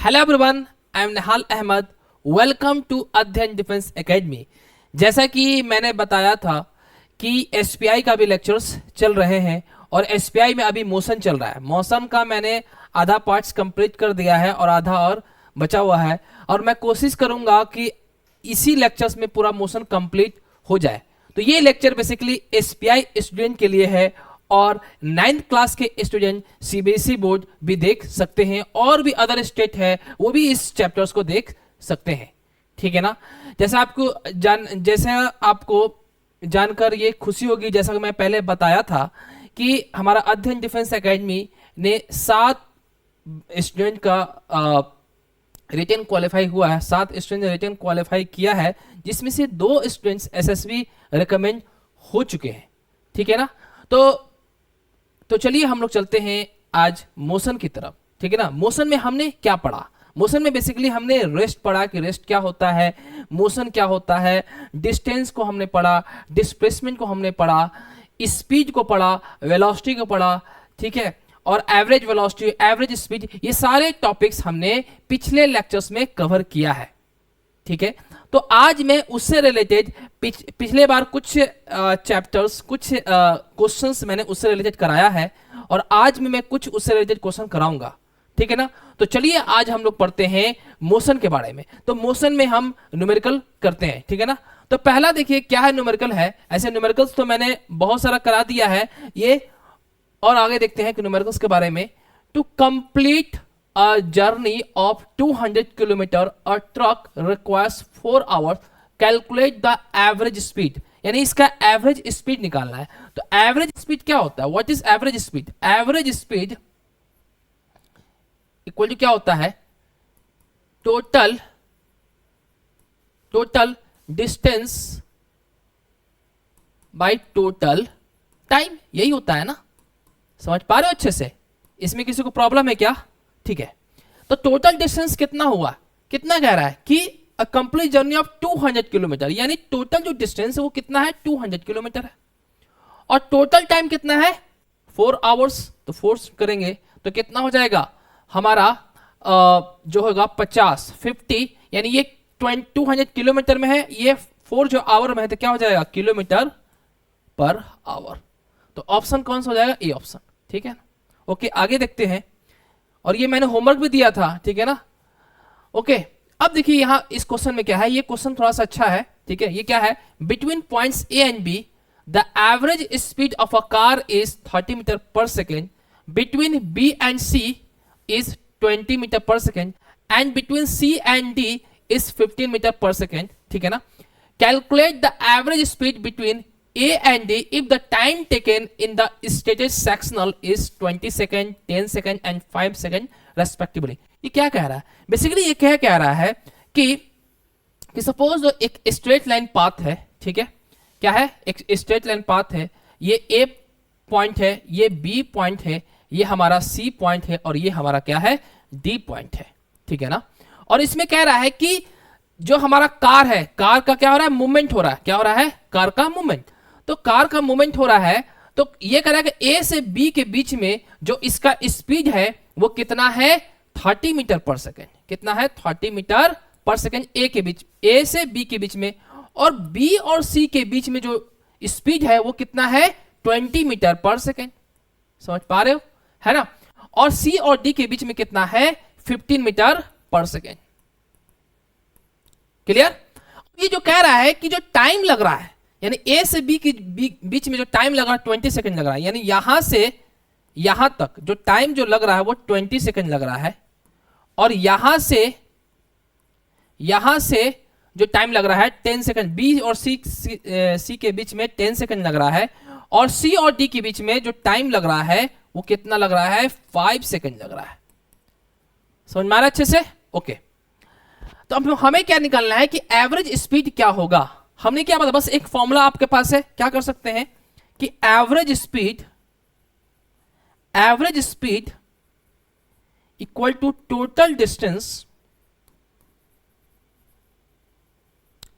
Hello everyone, I am Nihal Ahmad. Welcome to Adhyayan defence academy. जैसा कि मैंने बताया था कि एसपीआई का भी लेक्चर्स चल रहे हैं और एसपीआई में अभी मोशन चल रहा है। मोशन का मैंने आधा पार्ट्स कंप्लीट कर दिया है और आधा और बचा हुआ है, और मैं कोशिश करूंगा कि इसी लेक्चर्स में पूरा मोशन कंप्लीट हो जाए। तो ये लेक्चर बेसिकली एसपीआई स्टूडेंट के लिए है और 9th क्लास के स्टूडेंट सीबीएसई बोर्ड भी देख सकते हैं, और भी अदर स्टेट है वो भी इस चैप्टर्स को देख सकते हैं। ठीक है ना। जैसे आपको जानकर ये खुशी होगी, जैसा कि मैं पहले बताया था कि हमारा अध्ययन डिफेंस एकेडमी ने 7 स्टूडेंट का रिटन क्वालिफाई हुआ है। 7 स्टूडेंट रिटन क्वालिफाई किया है, जिसमें से 2 स्टूडेंट्स एसएसबी रिकमेंड हो चुके हैं। ठीक है ना। तो चलिए हम लोग चलते हैं आज मोशन की तरफ। ठीक है ना। मोशन में हमने क्या पढ़ा? मोशन में बेसिकली हमने रेस्ट पढ़ा कि रेस्ट क्या होता है, मोशन क्या होता है, डिस्टेंस को हमने पढ़ा, डिस्प्लेसमेंट को हमने पढ़ा, स्पीड को पढ़ा, वेलोसिटी को पढ़ा। ठीक है। और एवरेज वेलोसिटी, एवरेज स्पीड, ये सारे टॉपिक्स हमने पिछले लेक्चर्स में कवर किया है। ठीक है। तो आज मैं उससे रिलेटेड पिछले बार कुछ चैप्टर्स, कुछ क्वेश्चंस मैंने उससे रिलेटेड कराया है, और आज मैं कुछ उससे रिलेटेड क्वेश्चन कराऊंगा। ठीक है ना। तो चलिए आज हम लोग पढ़ते हैं मोशन के बारे में। तो मोशन में हम न्यूमेरिकल करते हैं। ठीक है ना। तो पहला देखिए क्या है न्यूमेरिकल है। ऐसे न्यूमेरिकल्स तो मैंने बहुत सारा करा दिया है ये, और आगे देखते हैं कि न्यूमेरिकल्स के बारे में। To complete a journey of 200 kilometre a truck requires 4 hours. Calculate the average speed. यानी इसका एवरेज स्पीड निकालना है। तो एवरेज स्पीड क्या होता है? What is average speed? Average speed equal to क्या होता है? Total distance by total time. यही होता है ना। समझ पा रहे हो अच्छे से? इसमें किसी को प्रॉब्लम है क्या? ठीक है। तो टोटल डिस्टेंस कितना हुआ? कितना कह रहा है कि a complete journey of 200 kilometre, यानी टोटल जो डिस्टेंस है वो कितना है? 200 किलोमीटर है। और टोटल टाइम कितना है? 4 आवर्स। तो 4 करेंगे तो कितना हो जाएगा हमारा जो होगा 50, यानी ये 200 किलोमीटर में है, ये 4 जो आवर में है तो क्या हो जाएगा? Kilometre per our. तो ऑप्शन कौन सा हो जाएगा? A option. ठीक है। ओके, आगे देखते हैं। और ये मैंने होमवर्क भी दिया था। ठीक है ना। ओके, अब देखिए यहां इस क्वेश्चन में क्या है। ये क्वेश्चन थोड़ा सा अच्छा है। ठीक है। ये क्या है? Between points A and B the average speed of a car is 30 metre per second, between B and C is 20 metre per second, and between C and D is 15 metre per second. ठीक है ना। Calculate the average speed between A and D if the time taken in the stated sectional is 20 second, 10 second and 5 second respectively. ये क्या कह रहा है? Basically ये क्या कह रहा है कि सपोज एक स्ट्रेट लाइन पाथ है। ठीक है। क्या है? एक स्ट्रेट लाइन पाथ है। ये A पॉइंट है, ये B पॉइंट है, ये हमारा C पॉइंट है, और ये हमारा क्या है? D पॉइंट है। ठीक है ना। और इसमें कह रहा है कि जो हमारा कार है, कार का क्या हो रहा है? मूवमेंट हो रहा है। क्या हो रहा है? कार का मूवमेंट। तो कार का मूवमेंट हो रहा है, तो ये कह रहा है कि ए से बी के बीच में जो इसका स्पीड है वो कितना है? 30 मीटर पर सेकेंड। कितना है? 30 मीटर पर सेकेंड ए के बीच, ए से बी के बीच में। और बी और सी के बीच में जो स्पीड है वो कितना है? 20 मीटर पर सेकेंड। समझ पा रहे हो? है ना। और सी और डी के बीच में कितना है? 15 मीटर पर सेकेंड। क्लियर? ये जो कह रहा है कि जो टाइम लग रहा है, यानी ए से बी के बीच में जो टाइम लग रहा है 20 सेकंड लग रहा है, यानी यहां से यहां तक जो टाइम जो लग रहा है वो 20 सेकंड लग रहा है, और यहां से जो टाइम लग रहा है 10 सेकंड। बी और सी के बीच में 10 सेकंड लग रहा है, और सी और डी के बीच में जो टाइम लग रहा है वो कितना लग रहा है? 5 सेकंड लग रहा है। समझ में आ रहा है अच्छे से? ओके। तो अब हमें क्या निकालना है कि एवरेज स्पीड क्या होगा। हमने क्या बताया? बस एक फॉर्मूला आपके पास है। क्या कर सकते हैं कि average speed equal to total distance.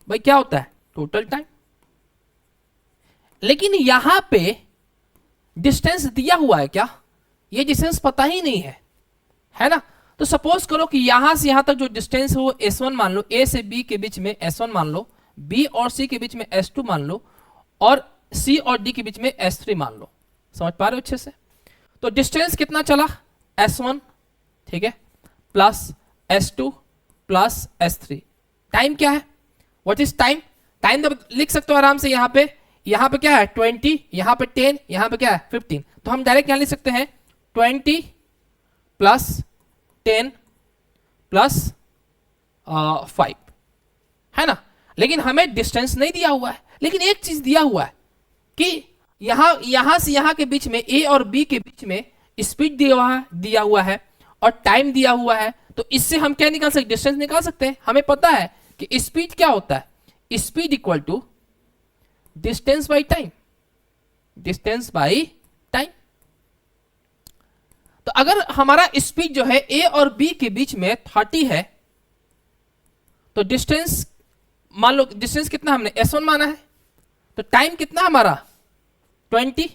भाई क्या होता है? Total time. लेकिन यहां पे डिस्टेंस दिया हुआ है क्या? ये डिस्टेंस पता ही नहीं है ना। तो सपोज करो कि यहां से यहां तक जो डिस्टेंस है वो S1 मान लो, A से B के बीच में S1 मान लो, B और C के बीच में S2 मान लो, और C और D के बीच में S3 मान लो। समझ पा रहे हो अच्छे से? तो डिस्टेंस कितना चला? S1, ठीक है, plus S2 plus S3। Time क्या है? What is time? टाइम तो लिख सकते हो आराम से, यहाँ पे क्या है 20, यहाँ पे 10, यहाँ पे क्या है 15। तो हम डायरेक्ट यहाँ लिख सकते हैं 20 प्लस 10 प्लस 5, है ना। लेकिन हमें डिस्टेंस नहीं दिया हुआ है, लेकिन एक चीज दिया हुआ है कि यहां से यहां के बीच में A और B के बीच में स्पीड दिया हुआ है और टाइम दिया हुआ है। तो इससे हम क्या निकाल सकते? डिस्टेंस निकाल सकते हैं। हमें पता है कि स्पीड क्या होता है, speed equal to distance by time, distance by time. तो अगर हमारा स्पीड जो है A और B के बीच में 30 है, तो डिस्टेंस मान लो, डिस्टेंस कितना हमने S1 माना है, तो टाइम कितना हमारा 20,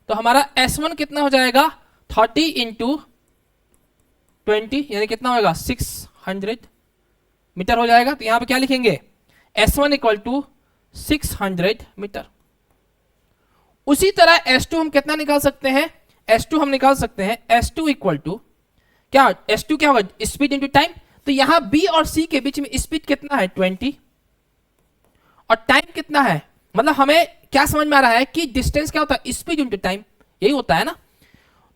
तो हमारा S1 कितना हो जाएगा 30 इंटू 20, यानी कितना होगा 600 मीटर हो जाएगा। तो यहां पे क्या लिखेंगे? S1 equal to 600 metre. उसी तरह S2 हम कितना निकाल सकते हैं? S2 हम निकाल सकते हैं S2 इक्वल टू क्या? S2 क्या होगा? Speed into time. तो यहां B और C के बीच में स्पीड कितना है 20, और टाइम कितना है? मतलब हमें क्या समझ में आ रहा है कि डिस्टेंस क्या होता है? स्पीड इंटू टाइम, यही होता है ना।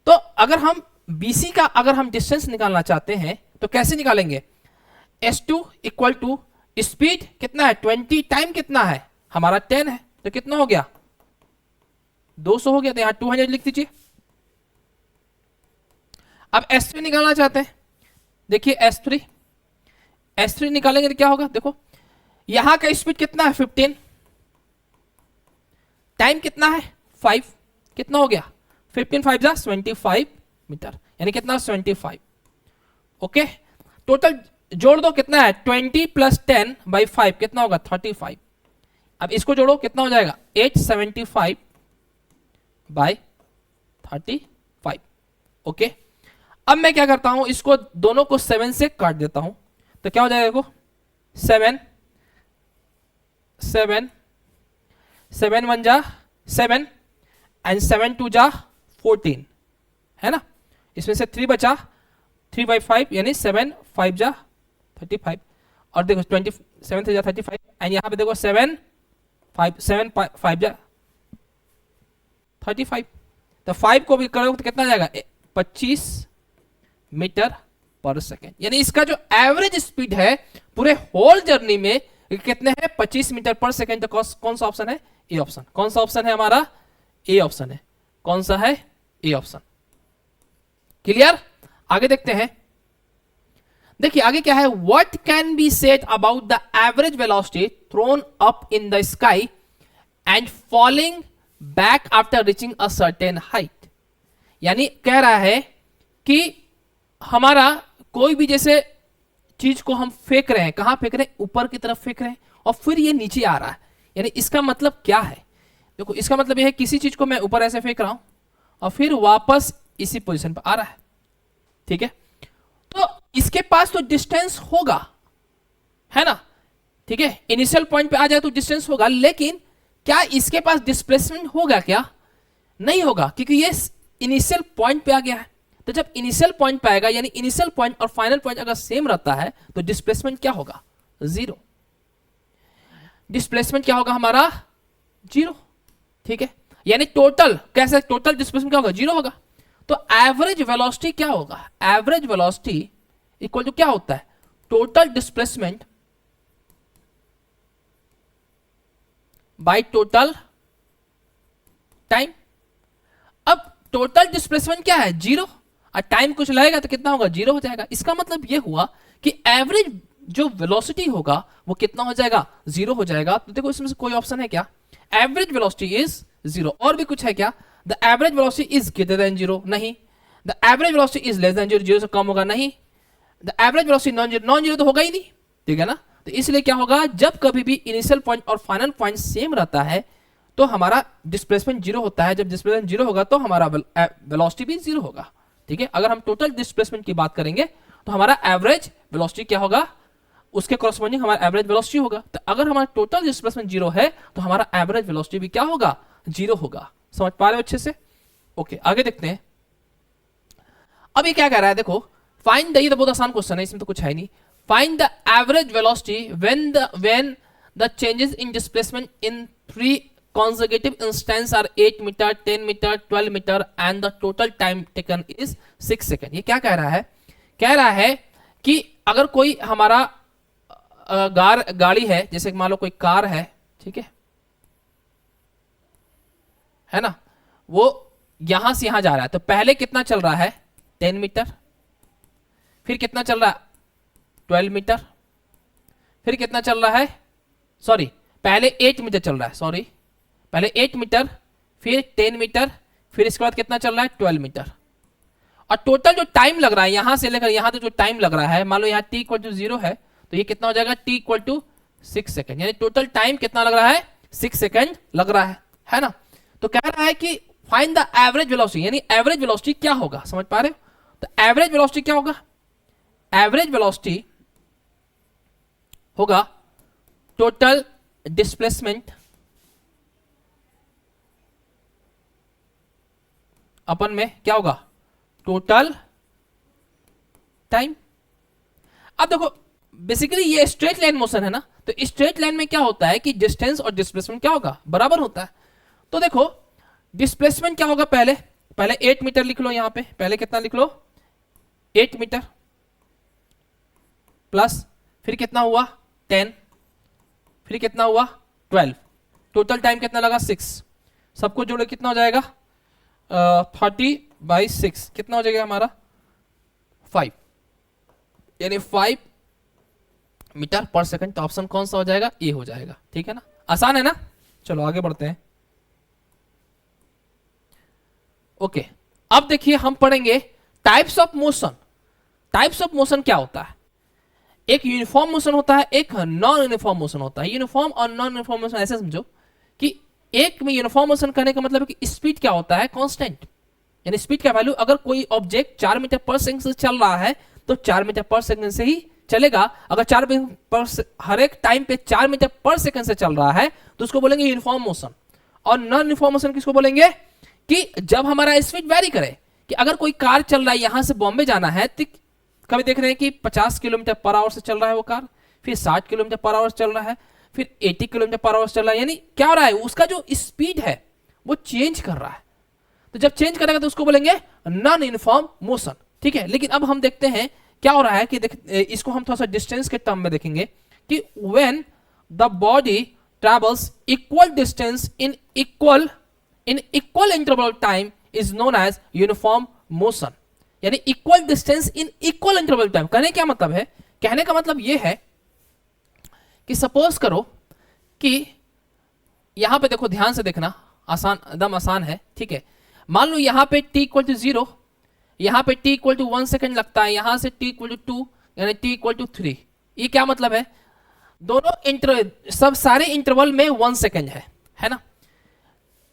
तो अगर हम BC का अगर हम डिस्टेंस निकालना चाहते हैं तो कैसे निकालेंगे? S2 इक्वल टू स्पीड कितना है 20, टाइम कितना है हमारा 10 है, तो कितना हो गया 200 हो गया। तो यहां 200 लिख दीजिए। अब S3 निकालना चाहते हैं, देखिए S3 निकालेंगे तो क्या होगा? देखो यहां का स्पीड कितना है 15, टाइम कितना है 5, कितना हो गया 15 5 जा 25 मीटर, यानी कितना 75। ओके, टोटल जोड़ दो कितना है 20 प्लस 10 बाई 5 कितना होगा 35। अब इसको जोड़ो कितना हो जाएगा 875 बाई 35। ओके, अब मैं क्या करता हूं, इसको दोनों को 7 से काट देता हूं, तो क्या हो जाएगा? देखो 7 1 जा 7 एंड 7 2 जा 14, है ना। इसमें से 3 बचा, 3 बाई 5 यानी 7 5 जा 35, और देखो 27 से जा 35, एंड यहां पे देखो 7 5 जा 35। तो 5 को भी करोगे तो कितना जाएगा 25 मीटर पर सेकेंड, यानी इसका जो एवरेज स्पीड है पूरे होल जर्नी में कितने हैं 25 मीटर पर सेकेंड। तो कौन सा ऑप्शन है? A option. कौन सा ऑप्शन है हमारा? ए ऑप्शन है। कौन सा है? A option. क्लियर? आगे देखते हैं। देखिए आगे क्या है, what can be said about the average velocity throne up in the sky and falling back after reaching a certain height. यानी कह रहा है कि हमारा कोई भी जैसे चीज को हम फेंक रहे हैं, कहां फेंक रहे हैं? ऊपर की तरफ फेंक रहे हैं, और फिर ये नीचे आ रहा है, यानी इसका मतलब क्या है? देखो इसका मतलब यह है किसी चीज को मैं ऊपर ऐसे फेंक रहा हूं और फिर वापस इसी पोजीशन पर आ रहा है, ठीक है। तो इसके पास तो डिस्टेंस होगा, है ना, ठीक है। इनिशियल पॉइंट पे आ जाए तो डिस्टेंस होगा, लेकिन क्या इसके पास डिस्प्लेसमेंट होगा? क्या नहीं होगा, क्योंकि ये इनिशियल पॉइंट पे आ गया है। तो जब इनिशियल पॉइंट पे आएगा, यानी इनिशियल पॉइंट और फाइनल पॉइंट अगर सेम रहता है तो डिस्प्लेसमेंट क्या होगा? 0। डिस्प्लेसमेंट क्या होगा हमारा? 0, ठीक है। यानी टोटल कैसे? टोटल डिस्प्लेसमेंट क्या होगा? 0 होगा। तो एवरेज वेलोसिटी क्या होगा? एवरेज वेलोसिटी इक्वल टू क्या होता है? Total displacement bye total time. अब टोटल डिस्प्लेसमेंट क्या है? 0, और टाइम कुछ लगेगा तो कितना होगा? 0 हो जाएगा। इसका मतलब यह हुआ कि एवरेज जो वेलोसिटी होगा वो कितना हो जाएगा? 0 हो जाएगा। तो देखो इसमें से कोई ऑप्शन है क्या? Average velocity is 0। और भी कुछ है क्या? The average velocity is greater than 0, नहीं। The average velocity is less than 0, 0 से कम होगा, नहीं। The average velocity non zero तो होगा ही नहीं, ठीक है ना। तो इसलिए क्या होगा, जब कभी भी इनिशियल पॉइंट और फाइनल पॉइंट सेम रहता है तो हमारा डिस्प्लेसमेंट 0 होता है। जब डिस्प्लेसमेंट 0 होगा तो हमारा वेलोसिटी भी 0 होगा, ठीक है, अगर हम टोटल डिस्प्लेसमेंट की बात करेंगे तो हमारा एवरेज वेलोसिटी क्या होगा, उसके कॉरस्पॉन्डिंग हमारा एवरेज वेलोसिटी होगा। तो अगर हमारा टोटल डिस्प्लेसमेंट जीरो है तो हमारा एवरेज वेलोसिटी भी क्या होगा, जीरो होगा। समझ पा रहे हो अच्छे से? ओके, आगे देखते हैं। अब ये क्या कह रहा है, देखो फाइंड द, ये तो बहुत आसान क्वेश्चन है, इसमें तो कुछ है नहीं। Find the average velocity when the changes in displacement in 3 consecutive instance are 8 metre, 10 metre, 12 metre and the total time taken is 6 second. ये क्या कह रहा है, कह रहा है कि अगर कोई हमारा गाड़ी है, जैसे मान लो कोई कार है, ठीक है ना, वो यहां से यहां जा रहा है, तो पहले कितना चल रहा है, 10 मीटर, फिर कितना चल रहा है, 12 मीटर, फिर कितना चल रहा है, सॉरी पहले 8 मीटर चल रहा है, सॉरी पहले 8 मीटर, फिर 10 मीटर, फिर इसके बाद कितना चल रहा है, 12 मीटर। और टोटल जो टाइम लग रहा है यहां से लेकर यहां तक जो टाइम लग रहा है, मान लो यहाँ t इक्वल टू 0 है तो ये कितना हो जाएगा, t इक्वल टू 6 सेकेंड, यानी टोटल टाइम कितना लग रहा है, 6 सेकेंड लग रहा है ना। तो कह रहा है कि फाइंड द एवरेज वेलोसिटी, यानी एवरेज वेलोसिटी क्या होगा, समझ पा रहे हो? तो एवरेज वेलोसिटी क्या होगा, एवरेज वेलोसिटी होगा टोटल डिस्प्लेसमेंट अपन में क्या होगा, टोटल टाइम। अब देखो बेसिकली ये स्ट्रेट लाइन मोशन है ना, तो स्ट्रेट लाइन में क्या होता है कि डिस्टेंस और डिस्प्लेसमेंट क्या होगा, बराबर होता है। तो देखो डिस्प्लेसमेंट क्या होगा, पहले 8 मीटर लिख लो, यहां पे पहले कितना लिख लो, 8 मीटर प्लस फिर कितना हुआ 10, फिर कितना हुआ 12, टोटल टाइम कितना लगा 6, सबको जोड़े कितना हो जाएगा 30/6, कितना हो जाएगा हमारा 5, यानी 5 मीटर पर सेकंड। तो ऑप्शन कौन सा हो जाएगा, ए हो जाएगा। ठीक है ना, आसान है ना। चलो आगे बढ़ते हैं। ओके, अब देखिए हम पढ़ेंगे types of motion. Types of motion क्या होता है, एक यूनिफॉर्म मोशन होता है, एक नॉन यूनिफॉर्म मोशन होता है। यूनिफॉर्म और नॉन यूनिफॉर्म मोशन ऐसे समझो कि एक में यूनिफॉर्म मोशन करने का मतलब है कि स्पीड क्या होता है, कांस्टेंट, यानी स्पीड का वैल्यू, अगर कोई ऑब्जेक्ट 4 मीटर पर सेकंड से चल रहा है तो 4 मीटर पर सेकंड से ही चलेगा। अगर हर एक टाइम पे 4 मीटर पर सेकंड से चल रहा है तो उसको बोलेंगे यूनिफॉर्म मोशन। और नॉन यूनिफॉर्म मोशन किसको बोलेंगे, कि जब हमारा स्पीड वेरी करे, कि अगर कोई कार चल रहा है यहां से बॉम्बे जाना है, तो कभी देख रहे हैं कि 50 किलोमीटर पर आवर से चल रहा है वो कार, फिर 60 किलोमीटर पर आवर चल रहा है, फिर 80 किलोमीटर पर आवर चल रहा है, यानी क्या हो रहा है, उसका जो स्पीड है वो चेंज कर रहा है। तो जब चेंज करेगा तो उसको बोलेंगे नॉन यूनिफॉर्म मोशन। ठीक है, लेकिन अब हम देखते हैं क्या हो रहा है कि इसको हम थोड़ा सा डिस्टेंस के टर्म में देखेंगे कि when the body travels equal distance in equal interval time is known as uniform motion. यानी equal distance in equal interval time, कहने क्या मतलब है, कहने का मतलब यह है कि सपोज करो कि यहां पे देखो, ध्यान से देखना, आसान, एकदम आसान है। ठीक है, मान लो यहां पे t इक्वल टू 0, यहां पे t इक्वल टू 1 सेकेंड लगता है, यहां से t इक्वल टू 2, यानी t इक्वल टू 3। ये क्या मतलब है, दोनों सब सारे इंटरवल में 1 सेकेंड है ना।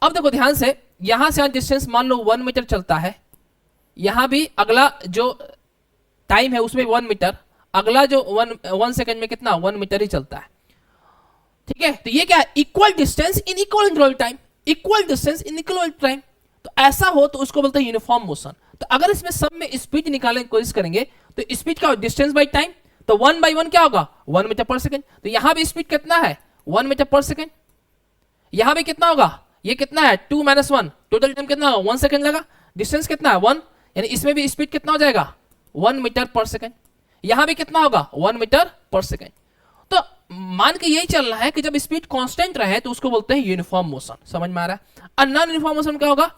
अब देखो ध्यान से, यहां से डिस्टेंस मान लो 1 मीटर चलता है, यहां भी अगला जो टाइम है उसमें 1 मीटर, अगला जो 1 सेकेंड में कितना 1 मीटर ही चलता है। ठीक है, तो ये क्या है, equal distance in equal interval time, equal distance in equal time. तो ऐसा हो तो उसको बोलते हैं यूनिफॉर्म मोशन। तो अगर इसमें सब में स्पीड निकालने की कोशिश करेंगे तो स्पीड क्या हो, डिस्टेंस बाई टाइम, तो 1/1 क्या होगा 1 मीटर पर सेकेंड। तो यहां भी स्पीड कितना है 1 मीटर पर सेकेंड, यहां भी कितना होगा, ये कितना है 2 - 1, टोटल टाइम कितना होगा 1 सेकेंड लगा, डिस्टेंस कितना है 1, यानी इसमें भी स्पीड कितना हो जाएगा 1 मीटर पर सेकेंड, यहां भी कितना होगा 1 मीटर पर सेकेंड। तो मान के यही चलना है कि जब स्पीड कांस्टेंट रहे तो उसको बोलते हैं यूनिफॉर्म मोशन। समझ में आ रहा है। नॉन यूनिफॉर्म मोशन क्या होगा,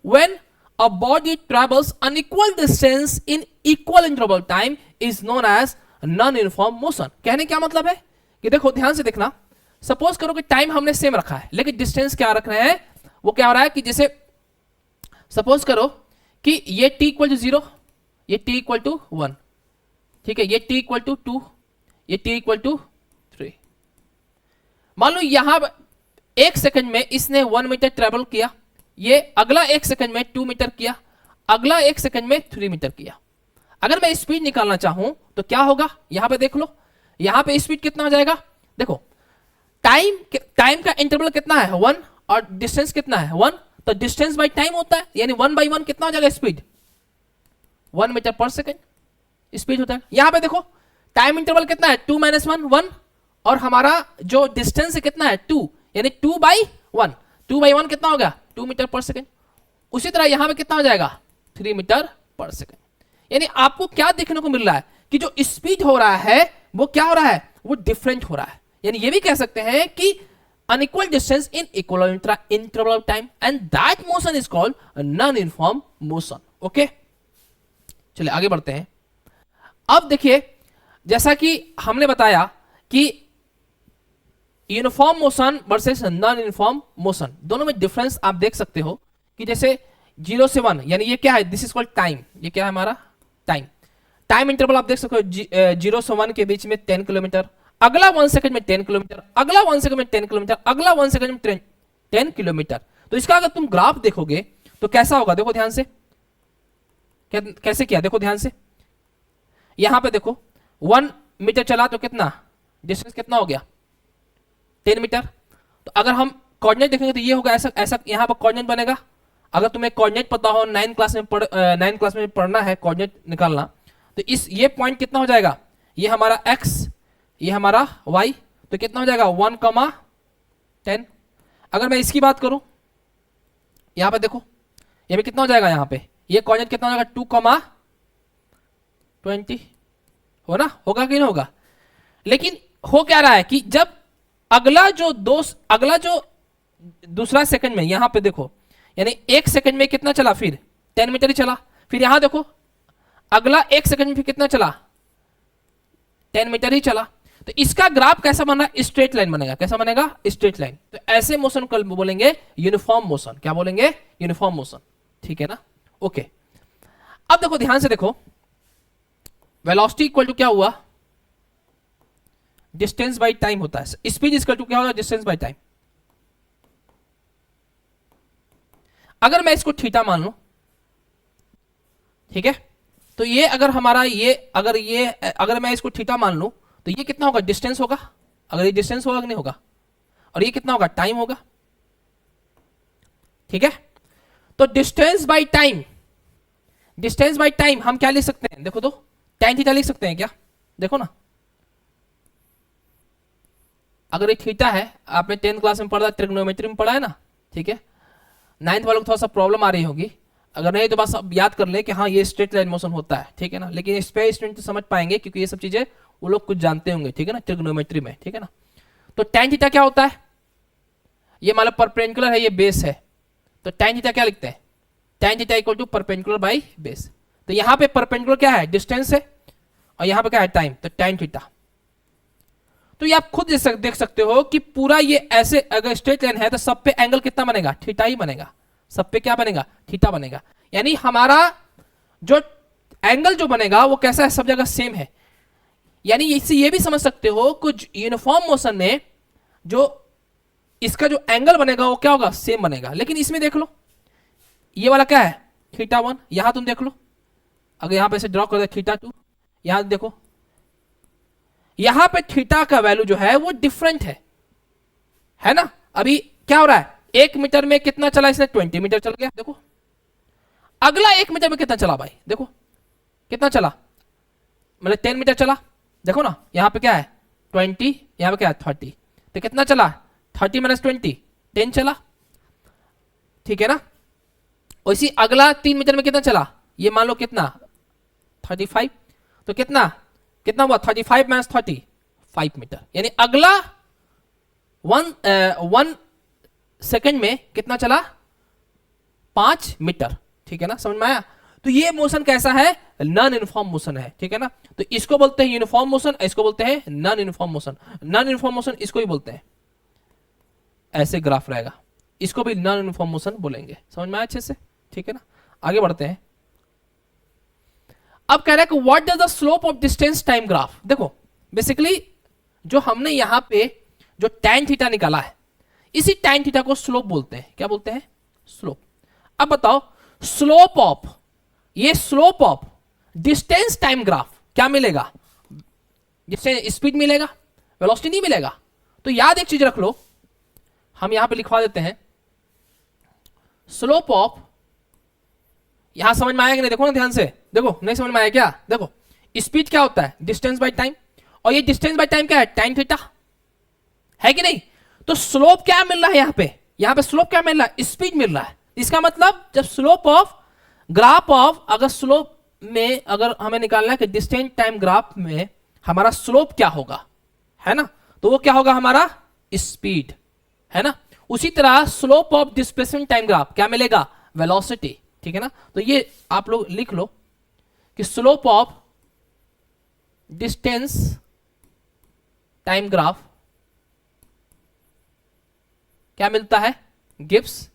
when a body travels unequal distance in equal interval time is known as non uniform motion. कहने क्या मतलब है कि देखो ध्यान से देखना, सपोज करो कि टाइम हमने सेम रखा है लेकिन डिस्टेंस क्या रख रहे हैं, वो क्या हो रहा है कि जैसे सपोज करो कि ये t इक्वल टू 0, ये t इक्वल टू 1, ठीक है, ये t इक्वल टू 2, ये t इक्वल टू 3। मान लो यहां 1 सेकंड में इसने 1 मीटर ट्रेवल किया, ये अगला 1 सेकंड में 2 मीटर किया, अगला 1 सेकंड में 3 मीटर किया। अगर मैं स्पीड निकालना चाहूं तो क्या होगा, यहां पे देख लो, यहां पे स्पीड कितना हो जाएगा, देखो टाइम का इंटरवल कितना है 1 और डिस्टेंस कितना है 1, तो डिस्टेंस बाय टाइम होता है, यानी 1/1 कितना हो जाएगा speed, 1 metre per second speed होता है। यहां पे देखो टाइम इंटरवल कितना है 2 - 1 1, और हमारा जो डिस्टेंस है कितना है 2, यानी 2/1, 2/1 कितना हो गया 2 मीटर पर सेकंड। उसी तरह यहां पे कितना हो जाएगा 3 मीटर पर सेकंड। यानी आपको क्या देखने को मिल रहा है कि जो स्पीड हो रहा है वो क्या हो रहा है, वो डिफरेंट हो रहा है। यानी ये भी कह सकते हैं कि unequal distance in equal interval of time and that motion is called non uniform motion. Okay, चलिए आगे बढ़ते हैं। अब देखिए, जैसा कि हमने बताया कि uniform motion versus non uniform motion, दोनों में डिफरेंस आप देख सकते हो कि जैसे 0 से 1, यानी ये क्या है, दिस इज कॉल्ड टाइम, ये क्या है हमारा टाइम इंटरवल आप देख सकते हो 0 से 1 के बीच में 10 किलोमीटर, अगला 1 सेकंड में 10 किलोमीटर, अगला 1 सेकंड में 10 किलोमीटर, अगला 1 सेकंड में 10 किलोमीटर। तो इसका अगर तुम ग्राफ देखोगे तो कैसा होगा, देखो ध्यान से, कैसे किया, देखो ध्यान से, यहां पे देखो 1 मीटर चला तो कितना डिस्टेंस कितना हो गया 10 मीटर। तो अगर हम कोऑर्डिनेट देखेंगे तो ये होगा ऐसा ऐसा, यहां पर कोऑर्डिनेट बनेगा। अगर तुम्हें कोऑर्डिनेट पता हो 9 क्लास में पढ़ना है कोऑर्डिनेट निकालना, तो इस ये पॉइंट कितना हो जाएगा, ये हमारा x, ये हमारा y, तो कितना हो जाएगा 1,10। अगर मैं इसकी बात करूं, यहां पे देखो ये भी कितना हो जाएगा, यहां पे ये कोऑर्डिनेट कितना हो जाएगा 2,20, हो ना, होगा कि नहीं होगा। लेकिन हो क्या रहा है कि जब अगला जो दूसरा सेकंड में, यहां पे देखो, यानी 1 सेकंड में कितना चला, फिर 10 मीटर ही चला, फिर यहां देखो अगला 1 सेकंड में फिर कितना चला 10 मीटर ही चला। तो इसका ग्राफ कैसा बना, स्ट्रेट लाइन बनेगा, कैसा बनेगा स्ट्रेट लाइन। तो ऐसे मोशन को बोलेंगे यूनिफॉर्म मोशन, क्या बोलेंगे यूनिफॉर्म मोशन, ठीक है ना। ओके, अब देखो ध्यान से देखो, वेलोसिटी इक्वल टू क्या हुआ, डिस्टेंस बाय टाइम होता है, स्पीड इक्वल टू क्या होगा डिस्टेंस बाय टाइम। अगर मैं इसको थीटा मान लूं, ठीक है, तो ये अगर हमारा अगर मैं इसको थीटा मान लूं तो ये कितना होगा डिस्टेंस होगा, अगर ये डिस्टेंस होगा कि नहीं होगा, और ये कितना होगा टाइम होगा, ठीक है। तो डिस्टेंस बाय टाइम हम क्या लिख सकते हैं, देखो तो tan थीटा लिख सकते हैं क्या, देखो ना, अगर ये थीटा है, आपने 10th क्लास में पढ़ा, ट्रिग्नोमेट्री में पढ़ा है ना, ठीक है। 9th वालों को थोड़ा सा प्रॉब्लम आ रही होगी, अगर नहीं तो बस अब याद कर ले कि हाँ ये स्ट्रेट लाइन मोशन होता है, ठीक है ना। लेकिन इस पे स्टूडेंट तो समझ पाएंगे क्योंकि ये सब चीजें वो लोग कुछ जानते होंगे, ठीक है ना, ट्रिग्नोमेट्री में, ठीक है ना। तो tan थीटा क्या होता है, ये मतलब परपेंडिकुलर है, ये बेस है, तो tan थीटा क्या लिखते हैं, tan theta equal to perpendicular by base. तो यहाँ पे परपेंडिकुलर क्या है डिस्टेंस है, और यहाँ पे क्या है टाइम, तो tan थीटा। तो ये आप खुद देख सकते हो कि पूरा ये ऐसे अगर स्ट्रेट लाइन है तो सब पे एंगल कितना बनेगा, थीटा ही बनेगा, सब पे क्या बनेगा थीटा बनेगा। यानी हमारा जो एंगल जो बनेगा वो कैसा है, सब जगह सेम है। यानी इससे ये भी समझ सकते हो कुछ यूनिफॉर्म मोशन में जो इसका जो एंगल बनेगा वो क्या होगा सेम बनेगा। लेकिन इसमें देख लो ये वाला क्या है θ1, यहां तुम देख लो, अगर यहां पे ऐसे ड्रॉ कर दे θ2, यहां देखो यहां पे थीटा का वैल्यू जो है वो डिफरेंट है ना। अभी क्या हो रहा है, 1 मीटर में कितना चला इसने 20 मीटर चल गया, देखो अगला 1 मीटर में कितना चला भाई, देखो कितना चला, मतलब 10 मीटर चला, देखो ना यहां पे क्या है 20, यहां पे क्या है 30, तो कितना चला 30 - 20 10 चला, ठीक है ना। वैसी अगला 3 मीटर में कितना चला, ये मान लो कितना 35, तो कितना हुआ 35 - 30 5 मीटर। यानी अगला 1 सेकंड में कितना चला 5 मीटर, ठीक है ना, समझ में आया। तो ये मोशन कैसा है, नॉन यूनिफॉर्म मोशन है, ठीक है ना। तो इसको बोलते हैं यूनिफॉर्म मोशन, इसको बोलते हैं non uniform motion. Non uniform motion इसको ही बोलते हैं, ऐसे ग्राफ रहेगा, इसको भी नॉन यूनिफॉर्म मोशन बोलेंगे, समझ में आया अच्छे से, ठीक है ना। आगे बढ़ते हैं। अब कह रहा है कि what does the slope of distance time graph. देखो बेसिकली जो हमने यहां पे जो tan थीटा निकाला है, इसी tan थीटा को स्लोप बोलते हैं, क्या बोलते हैं स्लोप। अब बताओ स्लोप ऑफ ये slope of distance time graph क्या मिलेगा, जिससे स्पीड मिलेगा, वेलोसिटी नहीं मिलेगा। तो याद एक चीज रख लो, हम यहां पे लिखवा देते हैं स्लोप ऑफ, यहां समझ में आया कि नहीं, देखो ना ध्यान से, देखो नहीं समझ में आया क्या, देखो स्पीड क्या होता है, डिस्टेंस बाय टाइम, और ये डिस्टेंस बाय टाइम क्या है, टाइम थीटा, है कि नहीं। तो स्लोप क्या मिल रहा है यहां पे स्लोप क्या मिल रहा है, स्पीड मिल रहा है। इसका मतलब जब स्लोप ऑफ ग्राफ ऑफ, अगर स्लोप में अगर हमें निकालना है कि डिस्टेंस टाइम ग्राफ में हमारा स्लोप क्या होगा, है ना, तो वो क्या होगा हमारा स्पीड, है ना। उसी तरह slope of displacement time graph क्या मिलेगा, वेलोसिटी, ठीक है ना। तो ये आप लोग लिख लो कि slope of distance time graph क्या मिलता है, gives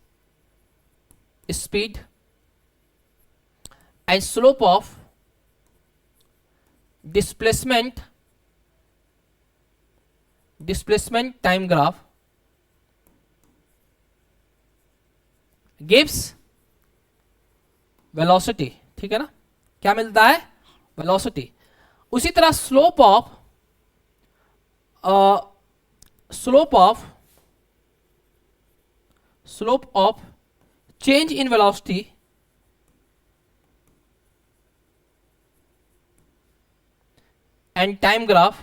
speed, and slope of displacement time graph gives velocity, ठीक है ना, क्या मिलता है, वेलोसिटी। उसी तरह slope of change in velocity and time graph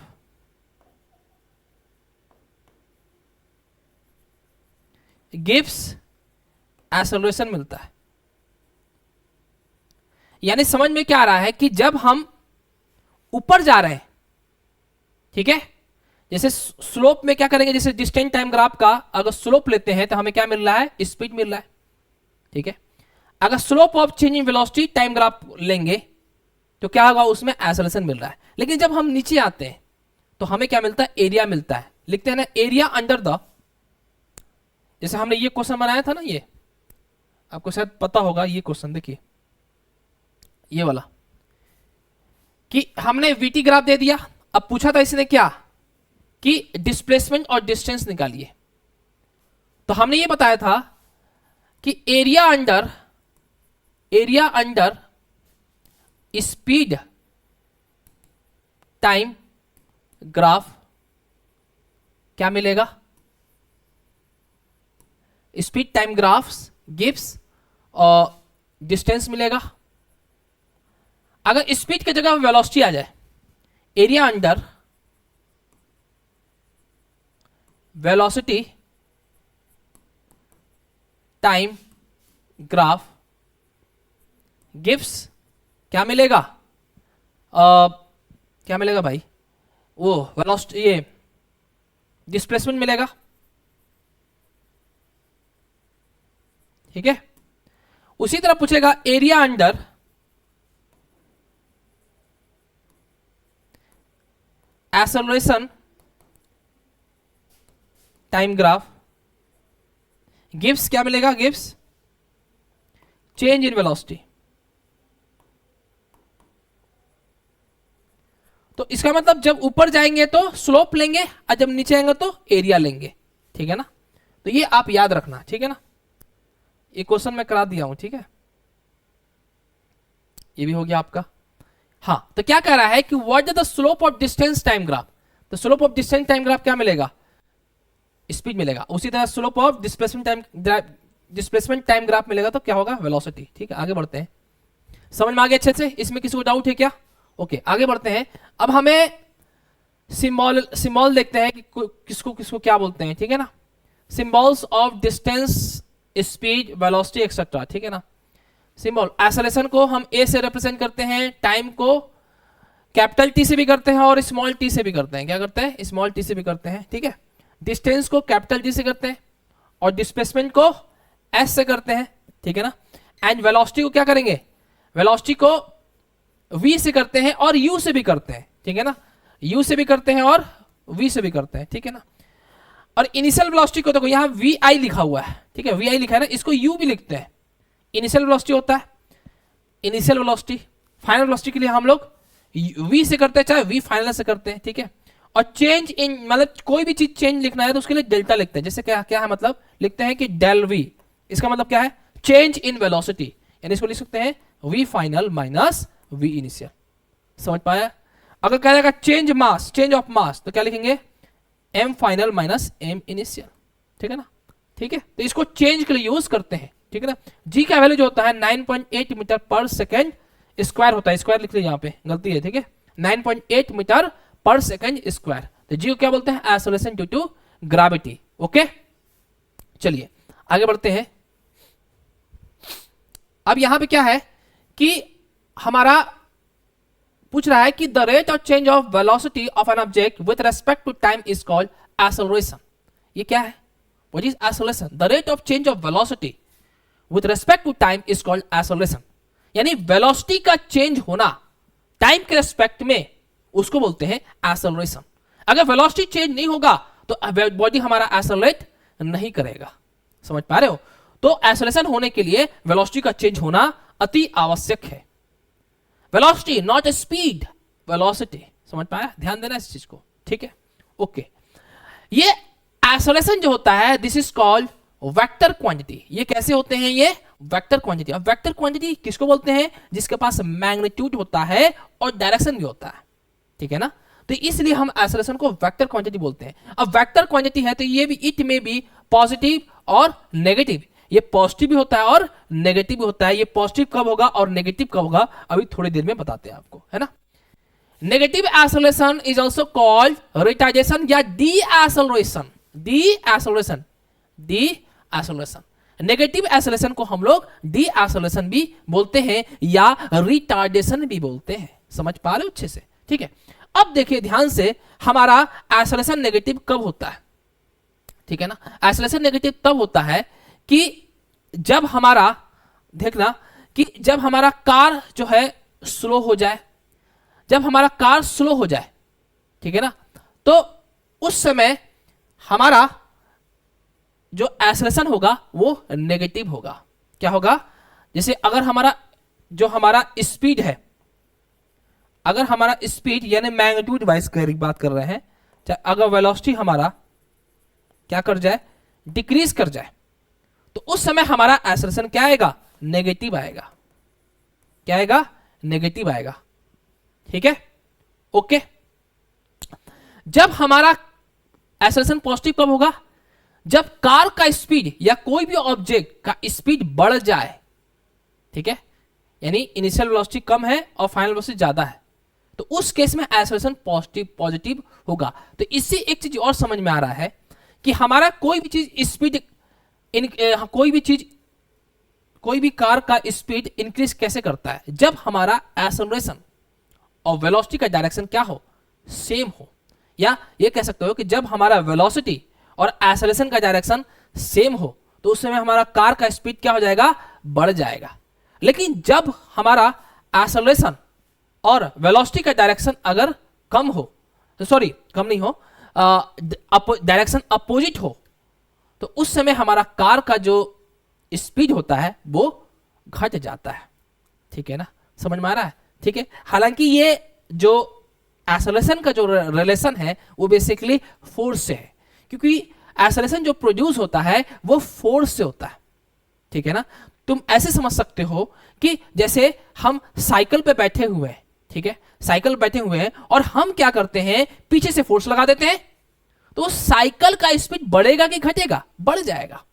gives acceleration मिलता है। यानी समझ में क्या आ रहा है कि जब हम ऊपर जा रहे हैं, ठीक है, जैसे स्लोप में क्या करेंगे, जैसे डिस्टेंस टाइम ग्राफ का अगर स्लोप लेते हैं तो हमें क्या मिल रहा है, स्पीड मिल रहा है, ठीक है। अगर slope of change in velocity time graph लेंगे तो क्या होगा, उसमें एक्सेलरेशन मिल रहा है। लेकिन जब हम नीचे आते हैं तो हमें क्या मिलता है, एरिया मिलता है। लिखते हैं ना, एरिया अंडर द, जैसे हमने ये क्वेश्चन बनाया था ना, ये आपको शायद पता होगा, ये क्वेश्चन देखिए, ये वाला, कि हमने वीटी ग्राफ दे दिया, अब पूछा था इसने क्या कि डिस्प्लेसमेंट और डिस्टेंस निकालिए। तो हमने ये बताया था कि area under speed time graph क्या मिलेगा, स्पीड टाइम ग्राफ्स गिव्स और डिस्टेंस मिलेगा। अगर स्पीड की जगह वेलोसिटी आ जाए, area under velocity time graph gives क्या मिलेगा, क्या मिलेगा भाई, वो वेलोसिटी, ये डिस्प्लेसमेंट मिलेगा, ठीक है। उसी तरह पूछेगा area under acceleration time graph gives क्या मिलेगा, गिव्स चेंज इन वेलोसिटी। तो इसका मतलब जब ऊपर जाएंगे तो स्लोप लेंगे और जब नीचे आएंगे तो एरिया लेंगे, ठीक है ना। तो ये आप याद रखना, ठीक है ना, ये क्वेश्चन मैं करा दिया हूं, ठीक है, ये भी हो गया आपका। हाँ, तो क्या कह रहा है कि what is the slope of distance time graph, तो slope of distance time graph क्या मिलेगा, स्पीड मिलेगा। उसी तरह slope of displacement time graph मिलेगा तो क्या होगा, वेलोसिटी, ठीक है। आगे बढ़ते हैं, समझ में आ गया अच्छे से, इसमें किसी को डाउट है क्या, ओके आगे बढ़ते हैं। अब हमें सिंबल देखते हैं कि किसको किसको क्या बोलते हैं, ठीक है ना, symbols of distance, speed, velocity etcetera, ठीक है ना। सिंबल, एक्सेलरेशन को हम ए से रिप्रेजेंट करते हैं, टाइम को कैपिटल टी से भी करते हैं और स्मॉल टी से भी करते हैं, क्या करते हैं, स्मॉल टी से भी करते हैं, ठीक है। डिस्टेंस को कैपिटल डी से करते हैं और डिस्प्लेसमेंट को एस से करते हैं, ठीक है ना। एंड वेलोसिटी को क्या करेंगे, वेलोसिटी को वी से करते हैं और यू से भी करते हैं, ठीक है ना, यू से भी करते हैं और वी से भी करते हैं, ठीक है ना। और इनिशियल वेलोसिटी को देखो यहां वी आई लिखा हुआ है, ठीक है, वी आई लिखा है ना, इसको यू भी लिखते हैं। इनिशियल वेलोसिटी होता है इनिशियल वेलोसिटी, फाइनल वेलोसिटी के लिए हम लोग वी से करते हैं चाहे वी फाइनल से करते हैं, ठीक है। और चेंज इन, मतलब कोई भी चीज चेंज लिखना है तो उसके लिए डेल्टा लिखते हैं, जैसे क्या क्या है, मतलब लिखते हैं कि डेल वी, इसका मतलब क्या है, चेंज इन वेलोसिटी, यानी इसको लिख सकते हैं v final minus v initial. समझ पाया? अगर कह रहेगा change mass, change of mass, तो क्या लिखेंगे m final minus m initial. ठीक है ना? ठीक है, तो इसको चेंज के लिए यूज करते हैं। ठीक है ना? g का वैल्यू जो होता है 9.8 मीटर पर सेकेंड स्क्वायर होता है, स्क्वायर लिख लीजिए, यहाँ पे गलती है। ठीक है, 9.8 मीटर पर सेकेंड स्क्वायर। तो जी को क्या बोलते हैं? Acceleration due to gravity. Okay, चलिए आगे बढ़ते हैं। अब यहां पे क्या है कि हमारा पूछ रहा है कि the rate of change of velocity of an object with respect to time is called acceleration. ये क्या है? What is acceleration? The rate of change of velocity with respect to time is called acceleration. यानी velocity का change होना time के respect में, उसको बोलते हैं एक्सेलरेशन। अगर वेलोसिटी चेंज नहीं होगा तो बॉडी हमारा एक्सेलरेट नहीं करेगा। समझ पा रहे हो? तो एक्सेलरेशन होने के लिए वेलोसिटी का चेंज होना अति आवश्यक है। Velocity not speed, velocity. समझ पाया? ध्यान देना इस चीज को। ठीक है, ओके। ये एक्सेलरेशन जो होता है this is called vector quantity. ये कैसे होते हैं? ये वेक्टर क्वांटिटी। अब वेक्टर क्वांटिटी किसको बोलते हैं? जिसके पास मैग्नीट्यूड होता है और डायरेक्शन भी होता है। ठीक है ना? तो इसलिए हम एक्सेलरेशन को वेक्टर क्वांटिटी बोलते हैं। अब वेक्टर क्वांटिटी है तो ये भी इट में भी पॉजिटिव और नेगेटिव। ये पॉजिटिव भी होता है और नेगेटिव भी होता है। ये पॉजिटिव कब होगा और नेगेटिव कब होगा अभी थोड़ी देर में बताते हैं आपको, है ना? Negative acceleration is also called retardation या deceleration. Deceleration, deceleration. Negative acceleration को हम लोग डी एक्सेलरेशन भी बोलते हैं या रिटार्डेशन भी बोलते हैं। समझ पा रहे हो अच्छे से? ठीक है, अब देखिए ध्यान से, हमारा एक्सेलरेशन नेगेटिव कब होता है? ठीक है ना? एक्सेलरेशन नेगेटिव तब होता है कि जब हमारा, देखना कि जब हमारा कार जो है स्लो हो जाए, जब हमारा कार स्लो हो जाए, ठीक है ना, तो उस समय हमारा जो एक्सेलरेशन होगा वो नेगेटिव होगा। क्या होगा? जैसे अगर हमारा स्पीड है, अगर हमारा स्पीड यानी मैग्नीट्यूड वाइज बात कर रहे हैं, चाहे अगर वेलोसिटी हमारा क्या कर जाए, डिक्रीज कर जाए, तो उस समय हमारा एक्सेलरेशन क्या आएगा? नेगेटिव आएगा। क्या आएगा? नेगेटिव आएगा। ठीक है, ओके। जब हमारा एक्सेलरेशन पॉजिटिव कब होगा? जब कार का स्पीड या कोई भी ऑब्जेक्ट का स्पीड बढ़ जाए। ठीक है, यानी इनिशियल वेलोसिटी कम है और फाइनल वेलोसिटी ज्यादा है, तो उस केस में एक्सेलरेशन पॉजिटिव होगा। तो इससे एक चीज और समझ में आ रहा है कि हमारा कोई भी चीज स्पीड कोई भी कार का स्पीड इंक्रीज कैसे करता है? जब हमारा एक्सेलरेशन और वेलोसिटी का डायरेक्शन क्या हो? सेम हो। या ये कह सकते हो कि जब हमारा वेलोसिटी और एक्सेलरेशन का डायरेक्शन सेम हो तो उस समय हमारा कार का स्पीड क्या हो जाएगा? बढ़ जाएगा। लेकिन जब हमारा एक्सेलरेशन और वेलोसिटी का डायरेक्शन अगर कम हो, तो सॉरी कम नहीं हो, डायरेक्शन अपोजिट हो, तो उस समय हमारा कार का जो स्पीड होता है वो घट जाता है। ठीक है ना? समझ में आ रहा है? ठीक है, हालांकि ये जो एक्सेलरेशन का जो रिलेशन है वो बेसिकली फोर्स से है, क्योंकि एक्सेलरेशन जो प्रोड्यूस होता है वो फोर्स से होता है। ठीक है ना? तुम ऐसे समझ सकते हो कि जैसे हम साइकिल पे बैठे हुए हैं, ठीक है, साइकिल बैठे हुए हैं और हम क्या करते हैं? पीछे से फोर्स लगा देते हैं, तो साइकिल का स्पीड बढ़ेगा कि घटेगा? बढ़ जाएगा।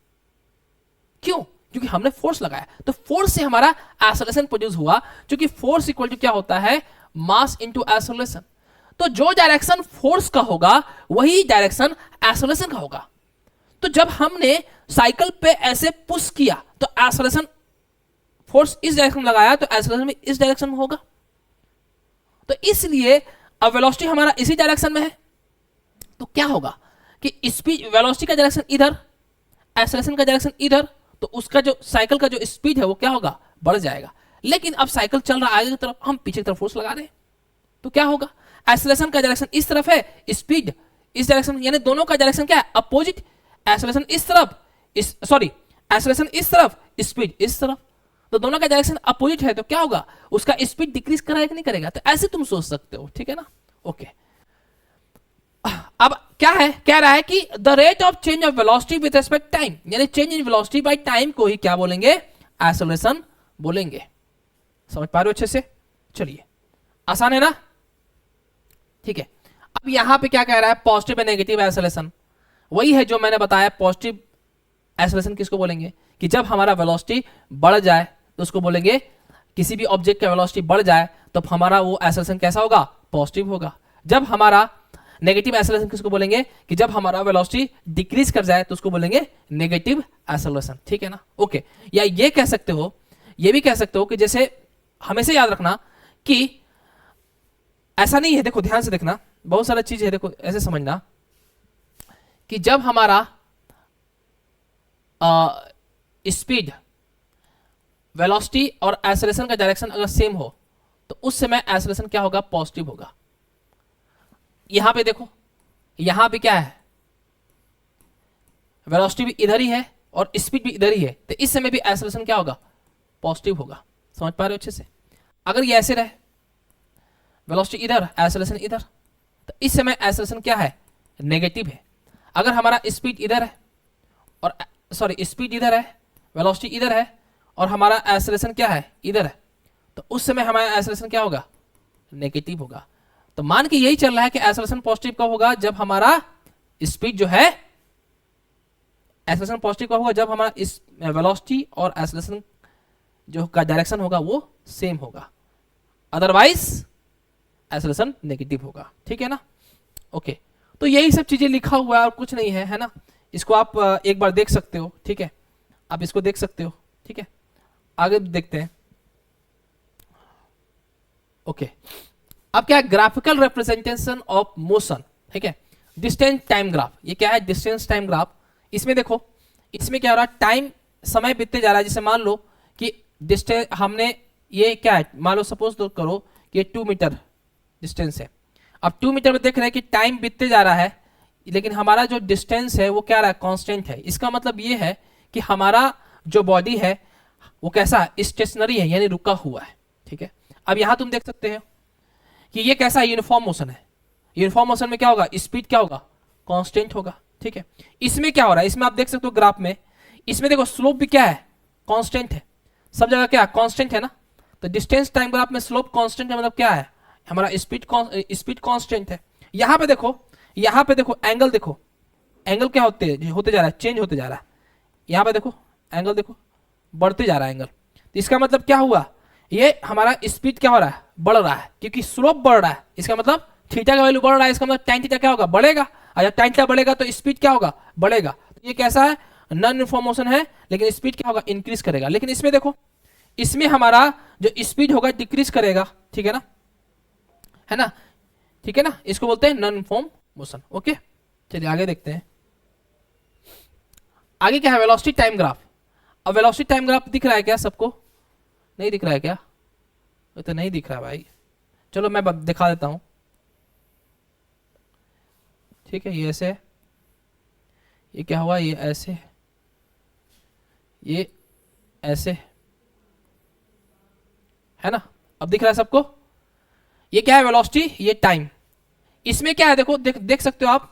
क्यों? क्योंकि हमने फोर्स लगाया। तो फोर्स से हमारा एक्सेलरेशन प्रोड्यूस हुआ, क्योंकि फोर्स इक्वल टू क्या होता है? Mass into acceleration. तो जो डायरेक्शन फोर्स का होगा वही डायरेक्शन एक्सेलरेशन का होगा। तो जब हमने साइकिल पे ऐसे पुश किया तो एक्सेलरेशन, फोर्स इस डायरेक्शन में लगाया तो एक्सेलरेशन में इस डायरेक्शन में होगा। तो इसलिए अब वेलोसिटी हमारा इसी डायरेक्शन में है, तो क्या होगा कि स्पीड, वेलोसिटी का डायरेक्शन इधर, एक्सेलरेशन का डायरेक्शन इधर, तो उसका जो साइकिल का जो स्पीड है वो क्या होगा? बढ़ जाएगा। लेकिन अब साइकिल चल रहा है आगे की तरफ, हम पीछे की तरफ फोर्स लगा रहे हैं, तो क्या होगा? एक्सेलरेशन का डायरेक्शन इस तरफ है, स्पीड इस डायरेक्शन, यानी दोनों का डायरेक्शन क्या है? अपोजिट। एक्सेलरेशन इस तरफ, एक्सेलरेशन इस तरफ, स्पीड इस तरफ, तो दोनों का डायरेक्शन अपोजिट है, तो क्या होगा? उसका स्पीड डिक्रीज करेगा कि नहीं करेगा? तो ऐसे तुम सोच सकते हो। ठीक है ना? ओके। अब क्या है? कह रहा है कि the rate of change of velocity with respect time, यानी change in velocity by time को ही क्या बोलेंगे? एक्सेलरेशन बोलेंगे। समझ पा रहे हो अच्छे से? चलिए, आसान है ना? ठीक है। अब यहां पे क्या कह रहा है, पॉजिटिव एंड नेगेटिव एक्सेलरेशन। वही है जो मैंने बताया, पॉजिटिव एक्सेलरेशन किसको बोलेंगे कि जब हमारा वेलोसिटी बढ़ जाए तो उसको बोलेंगे, किसी भी ऑब्जेक्ट का वेलोसिटी बढ़ जाए तो हमारा वो एक्सेलरेशन कैसा होगा, पॉजिटिव होगा। जब हमारा नेगेटिव एक्सेलरेशन किसको बोलेंगे कि जब हमारा वेलोसिटी डिक्रीज कर जाए तो उसको बोलेंगे नेगेटिव एक्सेलरेशन। ठीक है ना? ओके। या ये कह सकते हो, ये भी कह सकते हो कि जैसे हमेशा याद रखना कि ऐसा नहीं है, देखो ध्यान से देखना, बहुत सारा चीज है, देखो ऐसे समझना कि जब हमारा स्पीड, वेलोसिटी और एक्सेलरेशन का डायरेक्शन अगर सेम हो तो उस समय एक्सेलरेशन क्या होगा, पॉजिटिव होगा। यहां पे देखो, यहां पे क्या है, वेलोसिटी भी इधर ही है और स्पीड भी इधर ही है, तो इस समय भी एक्सेलरेशन क्या होगा, पॉजिटिव होगा। समझ पा रहे हो अच्छे से? अगर ये ऐसे रहे, वेलोसिटी इधर, एक्सेलरेशन इधर, तो इस समय एक्सेलरेशन क्या है, नेगेटिव है। अगर हमारा स्पीड इधर है और सॉरी स्पीड इधर है, वेलोसिटी इधर है और हमारा एक्सेलरेशन क्या है, इधर है, तो उस समय हमारा एक्सेलरेशन क्या होगा, नेगेटिव होगा। तो मान के यही चल रहा है कि एक्सेलरेशन पॉजिटिव कब होगा, जब हमारा स्पीड जो है, एक्सेलरेशन पॉजिटिव कब होगा, जब हमारा इस वेलोसिटी और एक्सेलरेशन जो का डायरेक्शन होगा वो सेम होगा, अदरवाइज एक्सेलरेशन नेगेटिव होगा। ठीक है ना? ओके। तो यही सब चीजें लिखा हुआ है और कुछ नहीं है, है ना? इसको आप एक बार देख सकते हो। ठीक है, आप इसको देख सकते हो। ठीक है, आगे देखते हैं। ओके, अब क्या है, ग्राफिकल रिप्रेजेंटेशन ऑफ मोशन। ठीक है, डिस्टेंस टाइम ग्राफ। ये क्या है, डिस्टेंस टाइम ग्राफ। इसमें देखो, इसमें क्या हो रहा है, टाइम, समय बीतते जा रहा है। जैसे मान लो कि डिस्टेंस हमने, ये क्या है, मान लो सपोज तो करो कि ये 2 मीटर डिस्टेंस है। अब 2 मीटर में देख रहे हैं कि टाइम बीतते जा रहा है, लेकिन हमारा जो डिस्टेंस है वो क्या रहा है, कांस्टेंट है। इसका मतलब ये है कि हमारा जो बॉडी है वो कैसा है, स्टेशनरी है, यानी रुका हुआ है। ठीक है, अब यहां तुम देख सकते हो कि ये कैसा यूनिफॉर्म मोशन है। यूनिफॉर्म मोशन में क्या होगा, स्पीड क्या होगा, कांस्टेंट होगा। ठीक है, इसमें क्या हो रहा है, इसमें आप देख सकते हो ग्राफ में, इसमें देखो स्लोप भी क्या है, कांस्टेंट है। सब जगह क्या कांस्टेंट है ना, तो डिस्टेंस टाइम ग्राफ में स्लोप कांस्टेंट है, मतलब क्या है, हमारा स्पीड कांस्टेंट है। यहां पे देखो, यहां पे देखो एंगल, देखो एंगल क्या होते जा रहा है, चेंज होते जा रहा है। यहां पे देखो एंगल, देखो बढ़ते जा रहा है एंगल। तो इसका मतलब क्या हुआ, ये हमारा स्पीड क्या हो रहा है, बढ़ रहा है, क्योंकि स्लोप बढ़ रहा है। इसका मतलब थीटा का वैल्यू बढ़ रहा है, इसका मतलब tan थीटा क्या होगा, बढ़ेगा। अगर tan थीटा बढ़ेगा तो स्पीड क्या होगा, बढ़ेगा। तो ये कैसा है, नॉन यूनिफॉर्म मोशन है, लेकिन स्पीड क्या होगा, इंक्रीज करेगा। लेकिन इसमें देखो, इसमें हमारा जो स्पीड होगा डिक्रीज करेगा। ठीक है ना, है ना? ठीक है ना, इसको बोलते हैं नॉन यूनिफॉर्म मोशन। ओके, चलिए आगे देखते हैं। आगे क्या है, वेलोसिटी टाइम ग्राफ। अब वेलोसिटी टाइम ग्राफ दिख रहा है क्या सबको, नहीं दिख रहा है क्या? तो नहीं दिख रहा भाई, चलो मैं दिखा देता हूं। ठीक है, ये ऐसे है, ये क्या हुआ, ये ऐसे, ये ऐसे है ना। अब दिख रहा है सबको, ये क्या है, वेलोसिटी, ये टाइम। इसमें क्या है, देखो देख सकते हो आप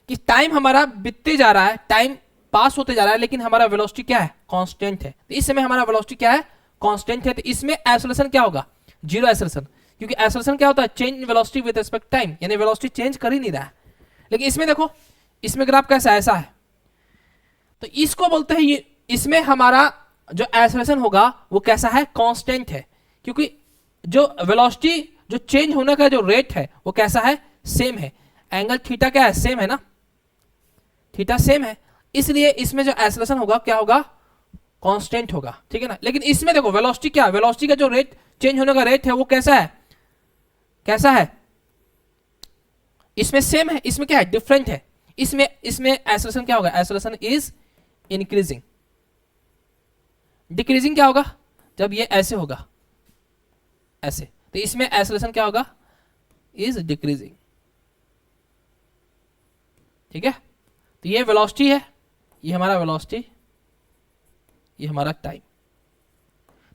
कि टाइम हमारा बीतते जा रहा है, टाइम पास होते जा रहा है, लेकिन हमारा वेलोसिटी क्या है, कांस्टेंट है। तो इस समय हमारा वेलोसिटी क्या है, कांस्टेंट है। तो इसमें एक्सेलरेशन क्या होगा, जीरो एक्सेलरेशन, क्योंकि एक्सेलरेशन क्या होता है, change velocity with respect time, यानी वेलोसिटी चेंज कर ही नहीं रहा है। लेकिन इसमें देखो, इसमें ग्राफ कैसा है, ऐसा है, तो इसको बोलते हैं, ये इसमें हमारा जो एक्सेलरेशन होगा वो कैसा है, कांस्टेंट है, क्योंकि जो वेलोसिटी जो चेंज होने का जो रेट है वो कैसा है, सेम है। एंगल थीटा क्या है, सेम है ना, थीटा सेम है, इसलिए इसमें जो एक्सेलरेशन होगा क्या होगा, कांस्टेंट होगा। ठीक है ना। लेकिन इसमें देखो वेलोसिटी क्या है, वेलोसिटी का जो रेट चेंज होने का रेट है वो कैसा है, कैसा है, इसमें सेम है, इसमें क्या है, डिफरेंट है। इसमें एक्सेलरेशन क्या होगा, एक्सेलरेशन इज इंक्रीजिंग। डिक्रीजिंग क्या होगा, जब ये ऐसे होगा, ऐसे, तो इसमें एक्सेलरेशन क्या होगा, इज डिक्रीजिंग। ठीक है, तो ये वेलोसिटी है, ये हमारा वेलोसिटी, ये हमारा टाइम।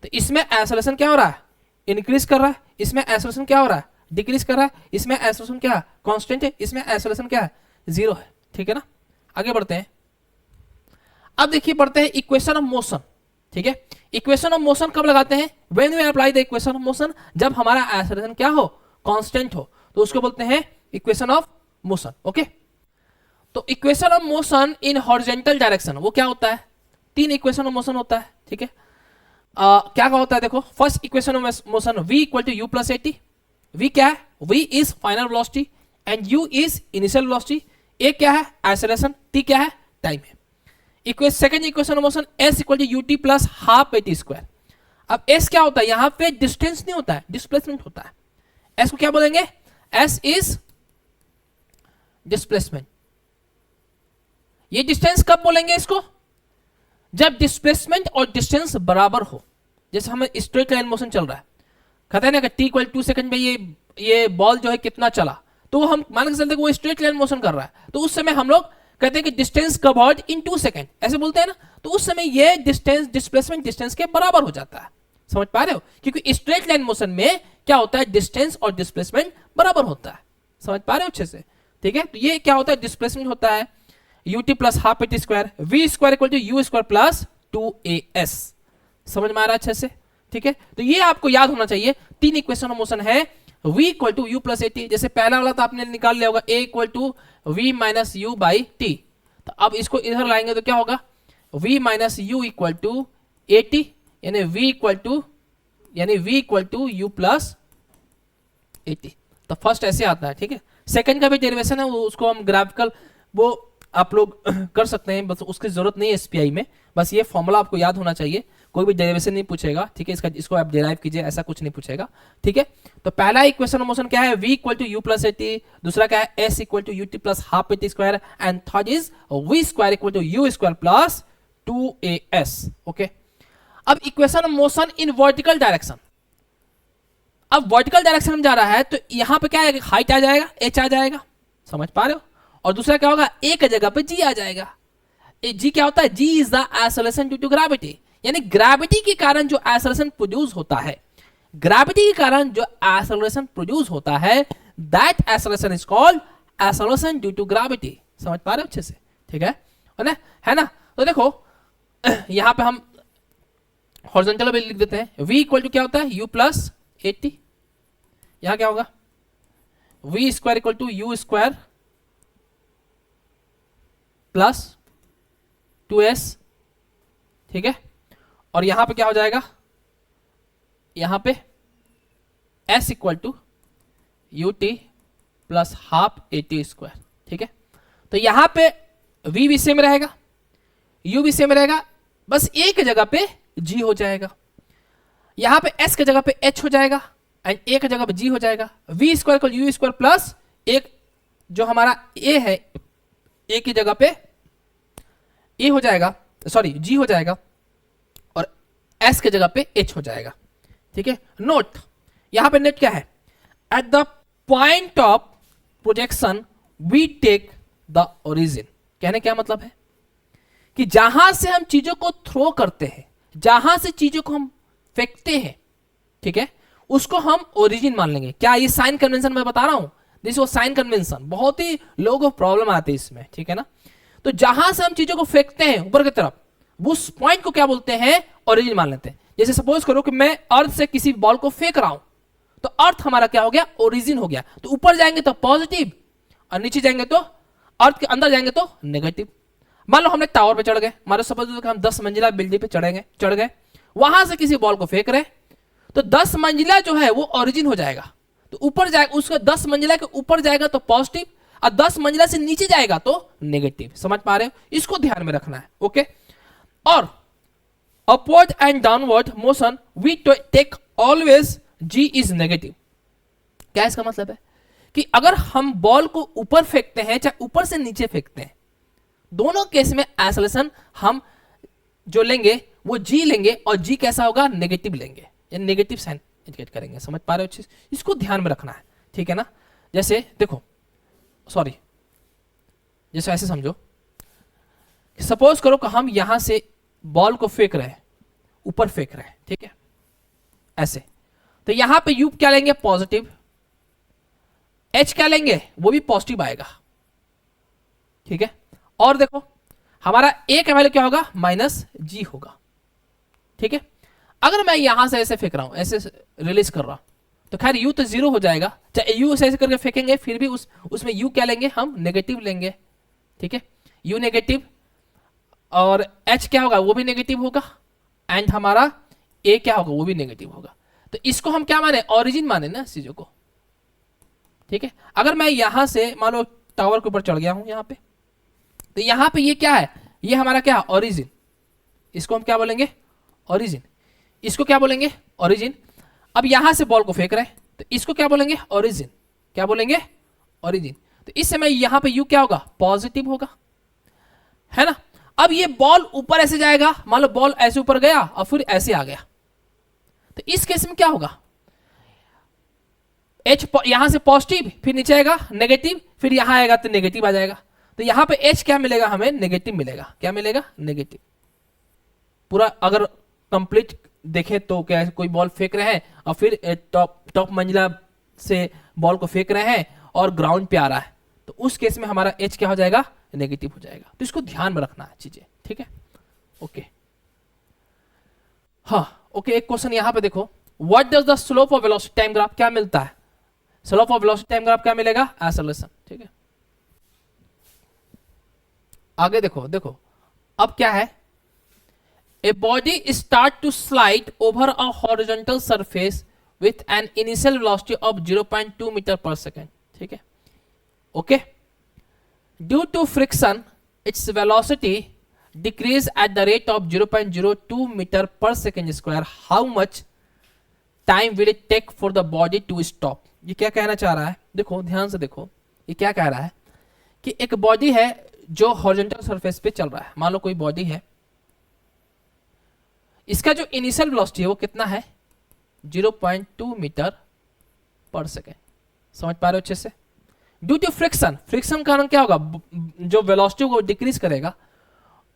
तो इसमें एक्सेलरेशन क्या हो रहा है, इंक्रीज कर रहा है, इसमें एक्सेलरेशन क्या हो रहा है, डिक्रीज कर रहा है, इसमें एक्सेलरेशन क्या है, कांस्टेंट है, इसमें एक्सेलरेशन क्या है, जीरो है। ठीक है ना, आगे बढ़ते हैं। अब देखिए, बढ़ते हैं इक्वेशन ऑफ मोशन। ठीक है, इक्वेशन ऑफ मोशन कब लगाते हैं? When we apply the equation of motion, जब हमारा एक्सेलरेशन क्या हो, कांस्टेंट हो, तो उसको बोलते हैं इक्वेशन ऑफ मोशन। ओके, तो equation of motion in horizontal direction वो क्या होता है? 3 इक्वेशन ऑफ मोशन होता है, ठीक है। क्या होता है देखो, first equation of motion v equal to you plus AT. v क्या है? v is final velocity and u is initial velocity. a क्या है? एक्सेलरेशन। t क्या है? टाइम है। Second equation of motion s equal to ut plus half eighty square. अब s क्या होता है? यहां पे डिस्टेंस नहीं होता है, डिस्प्लेसमेंट होता है। s को क्या बोलेंगे? s is displacement. ये डिस्टेंस कब बोलेंगे इसको? जब डिस्प्लेसमेंट और डिस्टेंस बराबर हो। जैसे हमें स्ट्रेट लाइन मोशन चल रहा है, कहते हैं ना कि t इक्वल 2 सेकंड में ये बॉल जो है कितना चला, तो हम मान के चलते हैं कि वो स्ट्रेट लाइन मोशन कर रहा है, तो उस समय हम लोग कहते हैं कि डिस्टेंस कवर्ड इन 2 सेकंड, ऐसे बोलते हैं ना। तो उस समय ये डिस्टेंस डिस्प्लेसमेंट डिस्टेंस के बराबर हो जाता है। समझ पा रहे हो? क्योंकि स्ट्रेट लाइन मोशन में क्या होता है? डिस्टेंस और डिस्प्लेसमेंट बराबर होता है। समझ पा रहे हो अच्छे से? ठीक है, तो ये क्या होता है? डिस्प्लेसमेंट होता है ut plus half eighty square, v square equal to you square plus 2as। समझ में आ रहा है अच्छे से? ठीक है, तो ये आपको याद होना चाहिए। 3 इक्वेशन ऑफ मोशन है, v equal to you plus AT. जैसे पहला वाला तो आपने निकाल लिया होगा, a equal to v minus U by T. तो अब इसको इधर लाएंगे तो क्या होगा? v minus U equal to AT, यानी v equal to you plus AT. तो फर्स्ट ऐसे आता है, ठीक है। सेकंड का भी डेरिवेशन है, उसको हम ग्राफिकल वो आप लोग कर सकते हैं, बस उसकी जरूरत नहीं है एसपीआई में। बस ये फॉर्मूला आपको याद होना चाहिए, कोई भी डेरिवेशन नहीं पूछेगा, ठीक है। इसको आप डेराइव कीजिए, ऐसा कुछ नहीं पूछेगा, ठीक है। तो पहला इक्वेशन ऑफ मोशन क्या है? v equal to you plus a t. दूसरा क्या है? s equal to u t plus half eighty square. And third is v square equal to you square plus 2as। Okay, अब equation of motion in vertical direction. अब vertical direction में जा रहा है तो यहां पे क्या है? हाइट आ जाएगा, h आ जाएगा। समझ पा रहे हो? और दूसरा क्या होगा? a की जगह पे g आ जाएगा। g क्या होता है? g is the acceleration due to gravity, यानी ग्रेविटी के कारण जो एक्सेलरेशन प्रोड्यूस होता है, ग्रेविटी के कारण जो एक्सेलरेशन प्रोड्यूस होता है, that acceleration is called acceleration due to gravity. समझ पा रहे हो अच्छे से? ठीक है ना? तो देखो यहां पे हम हॉरिजॉन्टल में लिख देते हैं। v इक्वल टू क्या होता है? u plus a t. यहां क्या होगा? v square equal to you square plus 2s, ठीक है। और यहां पे क्या हो जाएगा? यहां पे s equal to u t plus half eighty square, ठीक है। तो यहां पे v भी सेम रहेगा, u भी सेम रहेगा, बस a की जगह पे g हो जाएगा। यहां पे s की जगह पे h हो जाएगा एंड a की जगह पे g हो जाएगा। v square equal you square plus एक जो हमारा a है, a की जगह पे a हो जाएगा, सॉरी g हो जाएगा, और s की जगह पे h हो जाएगा, ठीक है। नोट, यहां पे नेट क्या है? At the point of projection we take the origin. कहने क्या मतलब है? कि जहां से हम चीजों को थ्रो करते हैं, जहां से चीजों को हम फेंकते हैं, ठीक है, उसको हम ओरिजिन मान लेंगे। क्या ये साइन कन्वेंशन मैं बता रहा हूं? दिस वो साइन कन्वेंशन, बहुत ही लोगों को प्रॉब्लम आती है इसमें, ठीक है ना। तो जहां से हम चीजों को फेंकते हैं ऊपर की तरफ, उस पॉइंट को क्या बोलते हैं? ओरिजिन मान लेते हैं। जैसे सपोज करो कि मैं अर्थ से किसी बॉल को फेंक रहा हूं, तो अर्थ हमारा क्या हो गया? ओरिजिन हो गया। तो ऊपर जाएंगे तो पॉजिटिव, और नीचे जाएंगे तो, अर्थ के अंदर जाएंगे तो नेगेटिव। मान लो हमने टावर पे चढ़ गए, मान लो सपोज हम 10 मंजिला बिल्डिंग पे चढ़ गए, वहां से किसी बॉल को फेंक रहे, तो 10 मंजिला जो है वो ओरिजिन हो जाएगा। तो ऊपर जाएगा, उसका 10 मंजिला के ऊपर जाएगा तो पॉजिटिव, और 10 मंजिला से नीचे जाएगा तो नेगेटिव। समझ पा रहे हो? इसको ध्यान में रखना है, ओके। और upward and downward motion we take always g is negative. क्या इसका मतलब है? कि अगर हम बॉल को ऊपर फेंकते हैं, चाहे ऊपर से नीचे फेंकते हैं, दोनों केस में एक्सेलरेशन हम जो लेंगे वो g लेंगे, और g कैसा होगा? नेगेटिव लेंगे, नेगेटिव साइन इंडिकेट करेंगे। समझ पा रहे हो? चीज इसको ध्यान में रखना है, ठीक है ना। जैसे देखो, सॉरी, जैसे ऐसे समझो, सपोज करो कि हम यहां से बॉल को फेंक रहे हैं, ऊपर फेंक रहे हैं, ठीक है, ऐसे। तो यहां पे u क्या लेंगे? पॉजिटिव। h क्या लेंगे? वो भी पॉजिटिव आएगा, ठीक है। और देखो हमारा a का वैल्यू क्या होगा? माइनस g होगा, ठीक है। अगर मैं यहां से ऐसे फेंक रहा हूं, ऐसे रिलीज कर रहा हूं, तो खैर यू तो जीरो हो जाएगा, चाहे यू ऐसे करके फेंकेंगे फिर भी उसमें यू क्या लेंगे हम, नेगेटिव लेंगे, ठीक है, यू नेगेटिव, और एच क्या होगा, वो भी नेगेटिव होगा, एंड हमारा ए क्या होगा, वो भी नेगेटिव होगा। तो इसको हम क्या माने, ओरिजिन माने ना इस चीजों को, ठीक है। अगर मैं यहां से मान लो टावर के ऊपर चढ़ गया हूं यहां पे, तो यहां पे ये क्या है, ये हमारा क्या, ओरिजिन, इसको हम क्या बोलेंगे, ओरिजिन, इसको क्या बोलेंगे, ओरिजिन। अब यहां से बॉल को फेंक रहे हैं, तो इसको क्या बोलेंगे, ओरिजिन, क्या बोलेंगे, ओरिजिन। तो इस समय यहां पे यू क्या होगा, पॉजिटिव होगा, है ना। अब ये बॉल ऊपर ऐसे जाएगा, मान लो बॉल ऐसे ऊपर गया और फिर ऐसे आ गया, तो इस केस में क्या होगा, एच यहां से पॉजिटिव, फिर नीचे आएगा नेगेटिव, फिर यहां आएगा तो नेगेटिव आ जाएगा। तो यहां पे एच क्या मिलेगा हमें, नेगेटिव मिलेगा, क्या मिलेगा, नेगेटिव। पूरा अगर कंप्लीट देखें तो क्या कोई बॉल फेंक रहे हैं और फिर टॉप मंजिला से बॉल को फेंक रहे हैं और ग्राउंड पे आ रहा है, तो उस केस में हमारा एच क्या हो जाएगा, नेगेटिव हो जाएगा। तो इसको ध्यान में रखना है चीजें, ठीक है, ओके। हाँ ओके, एक क्वेश्चन यहां पे देखो, what does the slope of velocity time graph, क्या मिलता है, slope of velocity time graph क्या मिलेगा, एक्सेलरेशन, ठीक है। आगे देखो, देखो अब क्या है, a body start to slide over a horizontal surface with an initial velocity of 0.2 meter per second, ठीक है, okay. Due to friction, its velocity decrease at the rate of 0.02 meter per second square. How much time will it take for the body to stop? ये क्या कहना चाह रहा है, देखो ध्यान से देखो, ये क्या कह रहा है कि एक बॉडी है जो हॉरिजॉन्टल सरफेस पे चल रहा है, मान लो कोई बॉडी है, इसका जो इनिशियल वेलोसिटी है वो कितना है, 0.2 मीटर पर सेकेंड, समझ पा रहे हो अच्छे से। ड्यू टू फ्रिक्शन, फ्रिक्शन का कारण क्या होगा, जो वेलोसिटी को डिक्रीज करेगा,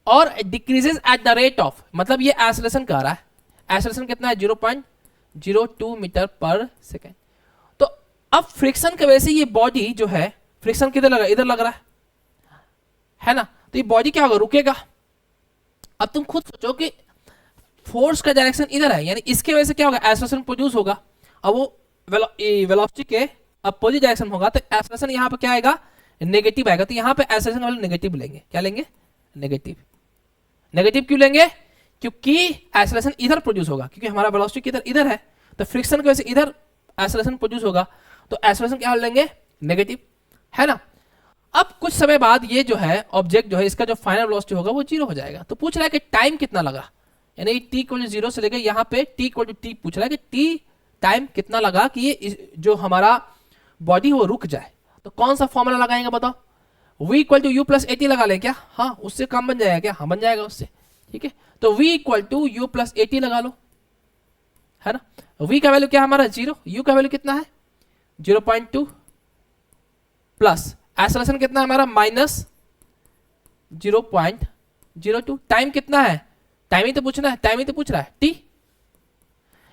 और decreases at the rate of, मतलब ये एक्सेलरेशन कह रहा है, एक्सेलरेशन कितना है, 0.02 मीटर पर सेकेंड। तो अब फ्रिक्शन की वजह से ये बॉडी जो है, फ्रिक्शन किधर लगा, इधर लग रहा है ना, तो ये बॉडी क्या होगा, रुकेगा। अब तुम खुद सोचो कि फोर्स का डायरेक्शन इधर है, यानी इसके वजह से क्या होगा, एक्सेलरेशन प्रोड्यूस होगा, अब वो वेलोसिटी के अपोजिट डायरेक्शन होगा, तो एक्सेलरेशन यहाँ पे क्या आएगा, नेगेटिव आएगा। तो यहाँ पे एक्सेलरेशन वाले नेगेटिव लेंगे, क्या लेंगे, नेगेटिव। नेगेटिव क्यों लेंगे, क्योंकि एक्सेलरेशन इधर प्रोड्यूस होगा, क्योंकि हमारा वेलोसिटी किधर, इधर है, तो फ्रिक्शन की वजह से इधर एक्सेलरेशन प्रोड्यूस होगा, तो एक्सेलरेशन क्या लेंगे, नेगेटिव, है ना। अब कुछ समय बाद ये जो है ऑब्जेक्ट जो है, इसका जो फाइनल वेलोसिटी होगा वो जीरो हो जाएगा। तो पूछ रहा है कि टाइम कितना लगा, यानी टी इक्वल 0 से लेकर यहाँ पे टी इक्वल टू टी पूछ रहा है कि टी टाइम कितना लगा कि ये जो हमारा बॉडी वो रुक जाए। तो कौन सा फॉर्मूला लगाएंगे बताओ, v equal to you plus a t लगा लें क्या, हाँ उससे कम बन जाएगा क्या, हाँ बन जाएगा उससे, ठीक है। तो v equal to you plus a t लगा लो, है ना। v का वैल्यू क्या हमारा 0, u का वैल्यू कितना है 0.2, प्लस एक्सेलरेशन कितना है हमारा माइनस 0.02, टाइम कितना है, टाइम ही तो पूछना है, टाइम ही तो पूछ रहा है, t।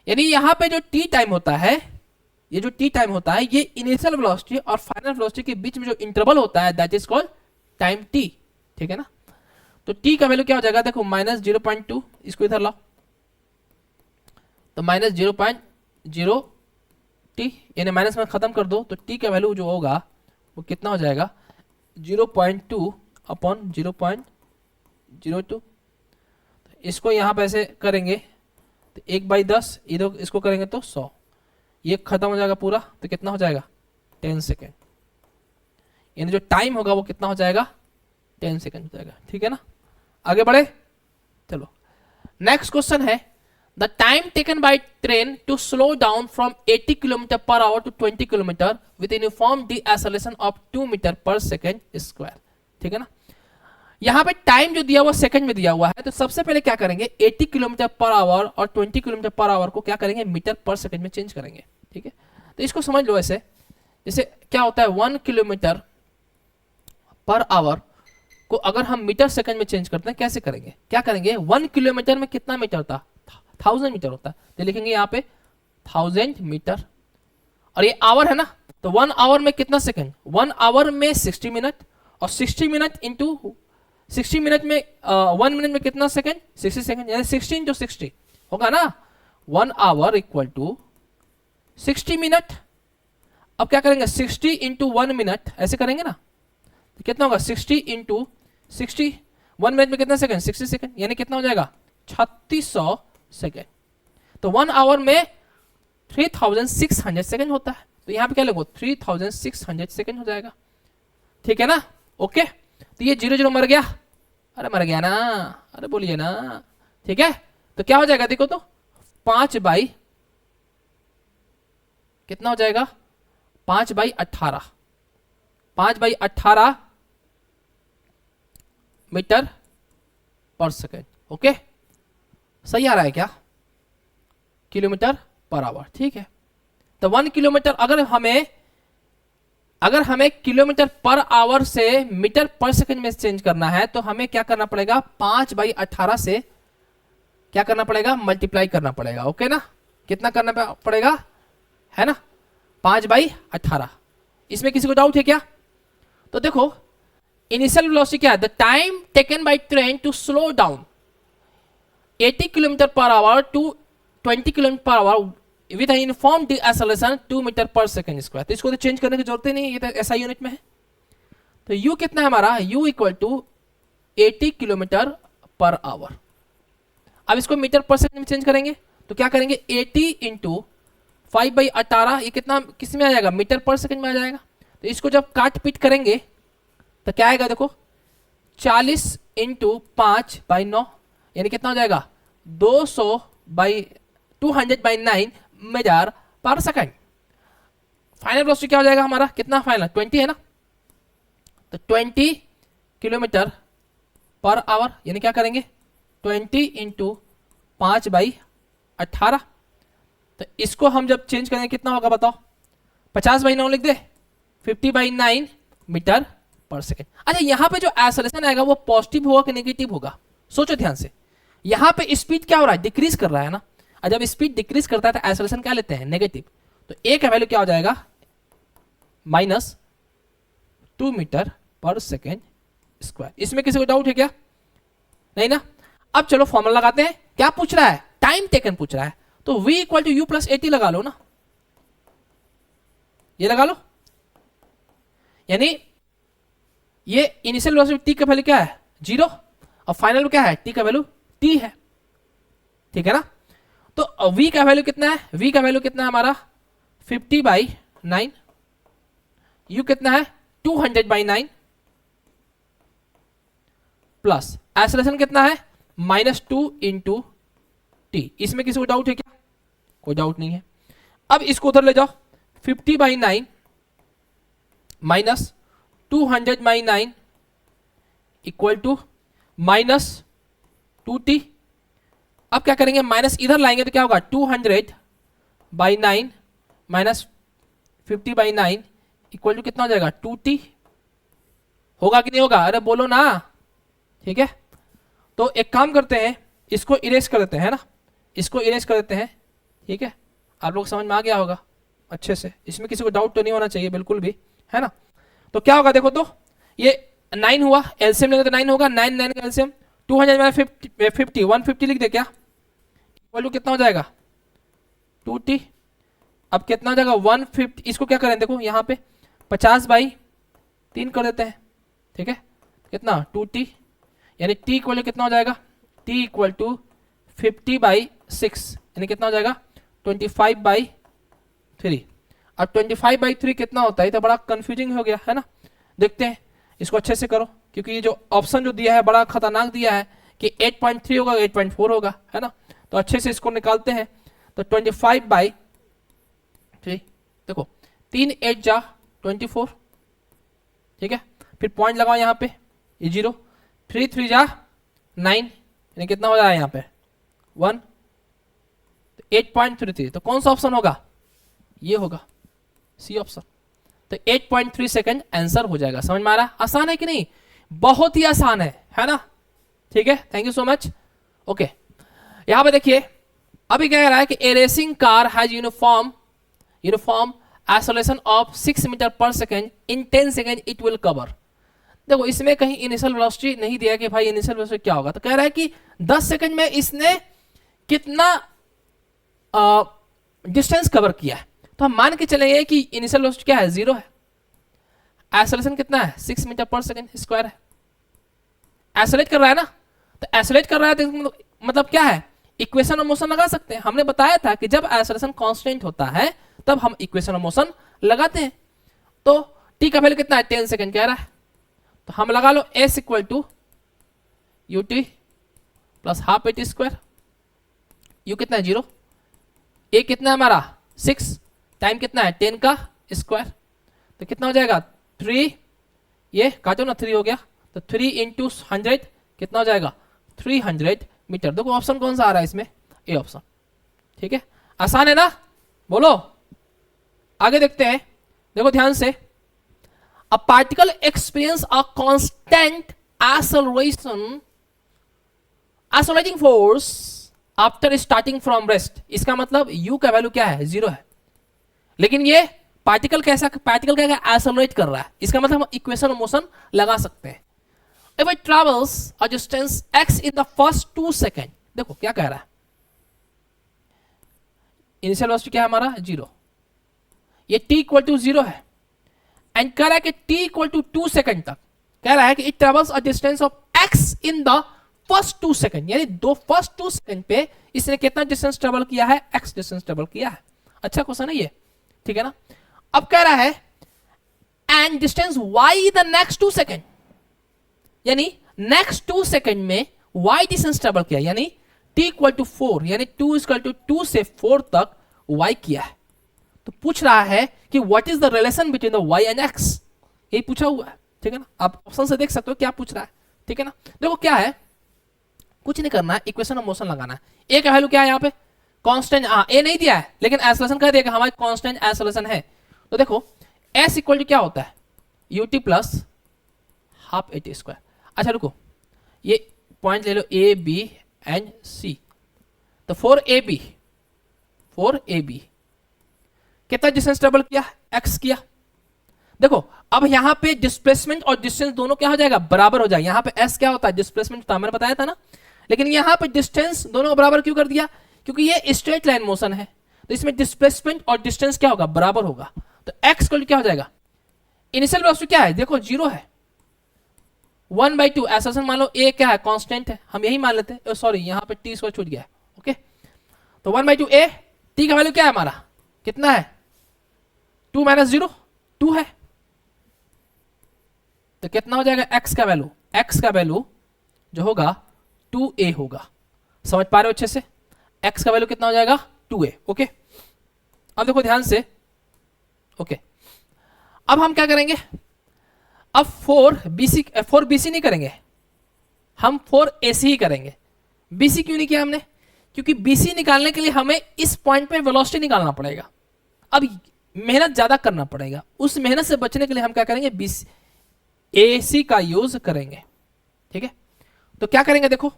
यानी यहां पे जो t टाइम होता है, ये जो t टाइम होता है, ये इनिशियल वेलोसिटी और फाइनल वेलोसिटी के बीच में जो इंटरवल होता है, that is called time t, ठीक है ना। तो t का वैल्यू क्या हो जाएगा, देखो माइनस 0.2, इसको इधर लाओ, तो माइनस 0.0 t, यानी माइनस में खत्म कर दो, तो t का वैल्यू जो होगा वो कितना हो जाएगा, 0.2 अपॉन 0.02। इसको यहाँ पे ऐसे करेंगे तो 1/10, इधर इसको करेंगे तो 100, ये खत्म हो जाएगा पूरा, तो कितना हो जाएगा 10 सेकेंड, यानी जो टाइम होगा वो कितना हो जाएगा 10 सेकेंड हो जाएगा, ठीक है ना। आगे बढ़े, चलो नेक्स्ट क्वेश्चन है, the time taken by train to slow down from 80 kilometre per hour to 20 kilometre with uniform deceleration of 2 metre per second square, ठीक है ना। यहां पे टाइम जो दिया हुआ सेकंड में दिया हुआ है, तो सबसे पहले क्या करेंगे, 80 किलोमीटर पर आवर और 20 किलोमीटर पर आवर को क्या करेंगे, मीटर पर सेकंड में चेंज करेंगे, ठीक है। तो इसको समझ लो ऐसे, जैसे क्या होता है 1 किलोमीटर पर आवर को अगर हम मीटर सेकंड में चेंज करते हैं, कैसे करेंगे, क्या करेंगे, 1 किलोमीटर में कितना मीटर था, 1000 मीटर होता है, तो लिखेंगे यहाँ पे 1000 मीटर, और ये आवर है ना, तो 1 आवर में कितना सेकंड, 1 आवर में 60 मिनट, और 60 मिनट इंटू 60 मिनट में 1 मिनट में कितना सेकंड, 60 सेकंड, यानी 16 into 60 होगा ना। 1 आवर इक्वल टू 60 मिनट। अब क्या करेंगे 60 इंटू 1 मिनट ऐसे करेंगे ना, तो कितना होगा 60 इंटू 60, 1 मिनट में कितना सेकंड 60 सेकंड, यानी कितना हो जाएगा 3600 सेकंड। तो 1 आवर में 3600 सेकंड होता है, तो यहाँ पे क्या लगो 3600 सेकंड हो जाएगा, ठीक है ना। ओके, तो ये 0 0 मर गया, अरे मर गया ना, अरे बोलिए ना, ठीक है। तो क्या हो जाएगा देखो तो 5 बाई कितना हो जाएगा 5 by 18, 5 by 18 metre per second. Okay, सही आ रहा है क्या, किलोमीटर पर आवर, ठीक है। तो 1 किलोमीटर अगर हमें किलोमीटर पर आवर से मीटर पर सेकंड में चेंज करना है, तो हमें क्या करना पड़ेगा 5 बाई 18 से क्या करना पड़ेगा मल्टीप्लाई करना पड़ेगा। ओके ना, कितना करना पड़ेगा है ना 5 बाई 18। इसमें किसी को डाउट है क्या? तो देखो इनिशियल वेलोसिटी क्या है, the time taken by train to slow down 80 kilometre per hour to 20 kilometre per hour with uniform deceleration 2 metre per second square. तो इसको तो चेंज करने की जरूरत ही नहीं, ये तो ऐसा यूनिट में है। तो u कितना है हमारा, u equal to 80 kilometre per hour. अब इसको मीटर पर सेकंड में चेंज करेंगे, तो क्या करेंगे 80 इंटू 5 बाई 18, ये कितना किस में आ जाएगा मीटर पर सेकंड में आ जाएगा। तो इसको जब काट पीट करेंगे तो क्या आएगा देखो 40 इंटू 5 बाई 9, यानी कितना हो जाएगा 200 by 200 by 9 metre per second. Final velocity क्या हो जाएगा हमारा, कितना फाइनल 20 है ना, तो 20 किलोमीटर पर आवर, यानी क्या करेंगे 20 इंटू 5 बाई 18। तो इसको हम जब चेंज करेंगे कितना होगा बताओ, 50 बाई 9 लिख दे, 50 बाई 9 मीटर पर सेकेंड। अच्छा यहाँ पे जो एक्सेलरेशन आएगा वो पॉजिटिव होगा कि नेगेटिव होगा, सोचो ध्यान से। यहाँ पे स्पीड क्या हो रहा है, डिक्रीज कर रहा है ना, और जब स्पीड डिक्रीज करता है तो एक्सेलरेशन क्या लेते हैं नेगेटिव। तो ए का वैल्यू क्या हो जाएगा -2 मीटर पर सेकेंड स्क्वायर। इसमें किसी को डाउट है क्या, नहीं ना। अब चलो फॉर्मूला लगाते हैं, क्या पूछ रहा है टाइम टेकन पूछ रहा है, तो v equal to you plus 80 लगा लो ना, ये लगा लो, यानी ये इनिशियल वेलोसिटी t का वैल्यू क्या है 0 और फाइनल क्या है t का वैल्यू t है, ठीक है ना। तो v का वैल्यू कितना है, v का वैल्यू कितना है हमारा 50 बाई 9, u कितना है 200 बाई 9 प्लस एक्सेलरेशन कितना है -2 इंटू टी। इसमें किसी को डाउट है क्या, कोई डाउट नहीं है। अब इसको उधर ले जाओ 50 by 9 minus 200 by 9 equal to -2t। अब क्या करेंगे माइनस इधर लाएंगे तो क्या होगा 200 by 9 minus 50 by 9 equal to कितना हो जाएगा 2t। होगा कि नहीं होगा, अरे बोलो ना, ठीक है। तो एक काम करते हैं, इसको इरेज कर देते हैं ना, इसको इरेज कर देते हैं, ठीक है। आप लोग समझ में आ गया होगा अच्छे से, इसमें किसी को डाउट तो नहीं होना चाहिए बिल्कुल भी, है ना। तो क्या होगा देखो, तो ये 9 हुआ, एलसीएम लेंगे तो 9 होगा, 9 9 का एलसीएम 200 में 50 150 लिख दे, क्या इक्वल टू कितना हो जाएगा 2t। अब कितना हो जाएगा 150, इसको क्या करें देखो यहाँ पे 50 बाई 3 कर देते हैं, ठीक है। कितना 2t, यानी t इक्वल कितना हो जाएगा t इक्वल टू 50 बाई 6, यानी कितना हो जाएगा 25 बाई 3। अब 25 बाई 3 कितना होता है, तो बड़ा कंफ्यूजिंग हो गया है ना। देखते हैं इसको अच्छे से करो, क्योंकि ये जो ऑप्शन जो दिया है बड़ा खतरनाक दिया है कि 8.3 होगा 8.4 होगा, है ना। तो अच्छे से इसको निकालते हैं, तो 25 बाई 3 देखो 3 8 जा 24, ठीक है। फिर पॉइंट लगाओ यहाँ पे, ये 0 3 3 जा 9, यानी कितना हो जाएगा यहाँ पे 1, 8.33। तो कौन सा ऑप्शन होगा, ये होगा सी ऑप्शन। तो 8.3 सेकंड आंसर हो जाएगा। समझ में आ रहा है, आसान है कि नहीं, बहुत ही आसान है ना, ठीक है। Thank you so much. Okay, यहां पे देखिए अभी क्या कह रहा है कि a racing car has uniform acceleration of 6 metre per second in 10 second it will cover. देखो इसमें कहीं इनिशियल वेलोसिटी नहीं दिया कि भाई इनिशियल वेलोसिटी क्या होगा, तो कह रहा है कि 10 सेकंड में इसने कितना डिस्टेंस कवर किया है, तो हम मान के चलेंगे कि इनिशियल वेलोसिटी क्या है, 0 है। एक्सेलरेशन कितना है, 6 मीटर पर सेकेंड स्क्वायर है। एक्सेलरेट कर रहा है ना, तो एक्सेलरेट कर रहा है तो मतलब क्या है, इक्वेशन ऑफ मोशन लगा सकते हैं। हमने बताया था कि जब एक्सेलरेशन कांस्टेंट होता है तब हम इक्वेशन ऑफ मोशन लगाते हैं। तो टी का वैल्यू कितना है, 10 सेकेंड कह रहा है, तो हम लगा लो S equal to u t plus half a t square. U कितना है, 0, ए कितना है हमारा 6, टाइम कितना है 10 का स्क्वायर, तो कितना हो जाएगा 3, ये काटो ना 3 हो गया, तो 3 इंटू 100 कितना हो जाएगा 300 मीटर। देखो ऑप्शन कौन सा आ रहा है इसमें, ए ऑप्शन। ठीक है, आसान है ना, बोलो आगे देखते हैं। देखो ध्यान से, a particle experience a constant accelerating force after starting from rest. इसका मतलब u का वैल्यू क्या है, 0 है, लेकिन ये पार्टिकल कैसा, पार्टिकल क्या एक्सेलरेट कर रहा है, इसका मतलब हम इक्वेशन ऑफ मोशन लगा सकते हैं। If it travels a distance x in the first 2 seconds, देखो क्या कह रहा है, इनिशियल वेलोसिटी क्या है हमारा 0, ये t इक्वल टू 0 है, एंड कह रहा है कि t इक्वल टू 2 सेकंड तक, कह रहा है कि it travels a distance of x in the first 2 second, यानी फर्स्ट 2 सेकंड पे इसने कितना डिस्टेंस ट्रेवल किया है, x डिस्टेंस ट्रेवल किया है। अच्छा क्वेश्चन है ये, ठीक है ना। अब कह रहा है and distance y the next 2 second, यानी नेक्स्ट 2 सेकंड में y डिस्टेंस ट्रेवल किया, यानी t इक्वल टू 4, यानी 2 इक्वल टू 2 से 4 तक y किया है। तो पूछ रहा है कि what is the relation between the y and x, यही पूछा हुआ है, ठीक है ना। आप ऑप्शन से देख सकते हो क्या पूछ रहा है, ठीक है ना। देखो क्या है, कुछ नहीं करना है, इक्वेशन ऑफ मोशन लगाना है। ए का वैल्यू क्या है यहाँ पे, कांस्टेंट, ए नहीं दिया है लेकिन एक्सेलरेशन कह दिया हमारे कांस्टेंट एक्सेलरेशन है। तो देखो s इक्वल टू क्या होता है, ut plus half a t square. अच्छा रुको, ये पॉइंट ले लो ए बी एंड सी, तो 4ab कितना डिस्टेंस ट्रेवल किया, x किया। देखो अब यहां पे डिस्प्लेसमेंट और डिस्टेंस दोनों क्या हो जाएगा, बराबर हो जाएगा। यहां पे s क्या होता है, डिस्प्लेसमेंट होता है, मैंने बताया था ना, लेकिन यहां पे डिस्टेंस दोनों बराबर क्यों कर दिया, क्योंकि ये स्ट्रेट लाइन मोशन है, तो इसमें डिस्प्लेसमेंट और डिस्टेंस क्या होगा, बराबर होगा। तो x को क्या हो जाएगा, इनिशियल वेलोसिटी क्या है, देखो 0 है, 1/2 एक्सेलरेशन मान लो, a क्या है कांस्टेंट है, हम यही मान लेते हैं, सॉरी यहाँ पे t स्क्वायर छूट गया है, ओके। तो 1/2 a, t का वैल्यू क्या है हमारा, कितना है 2 - 0 2 है, तो कितना हो जाएगा x का वैल्यू, x का वैल्यू जो होगा 2a होगा। समझ पा रहे हो अच्छे से, x का वैल्यू कितना हो जाएगा 2a, ओके। अब देखो ध्यान से, ओके। अब हम क्या करेंगे, अब 4bc नहीं करेंगे, हम 4ac ही करेंगे। bc क्यों नहीं किया हमने, क्योंकि bc निकालने के लिए हमें इस पॉइंट पे वेलोसिटी निकालना पड़ेगा, अब मेहनत ज्यादा करना पड़ेगा। उस मेहनत से बचने के लिए हम क्या करेंगे, ac का यूज करेंगे, ठीक है। तो क्या करेंगे, देखो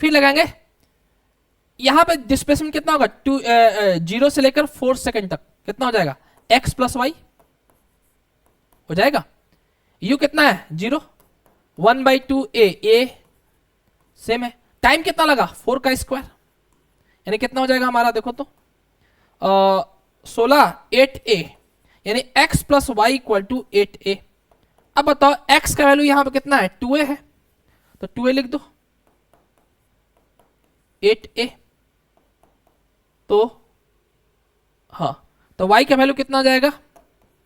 फिर लगाएंगे, यहां पे डिस्प्लेसमेंट कितना होगा, 0 से लेकर 4 सेकंड तक कितना हो जाएगा, x प्लस वाई हो जाएगा। u कितना है 0, 1/2 a सेम है, टाइम कितना लगा 4 का स्क्वायर, यानी कितना हो जाएगा हमारा, देखो तो 16 8a, यानी x plus y equal to 8a। अब बताओ x का वैल्यू यहां पे कितना है, 2a है, तो 2a लिख दो, 8a, तो हाँ, तो y का वैल्यू कितना हो जाएगा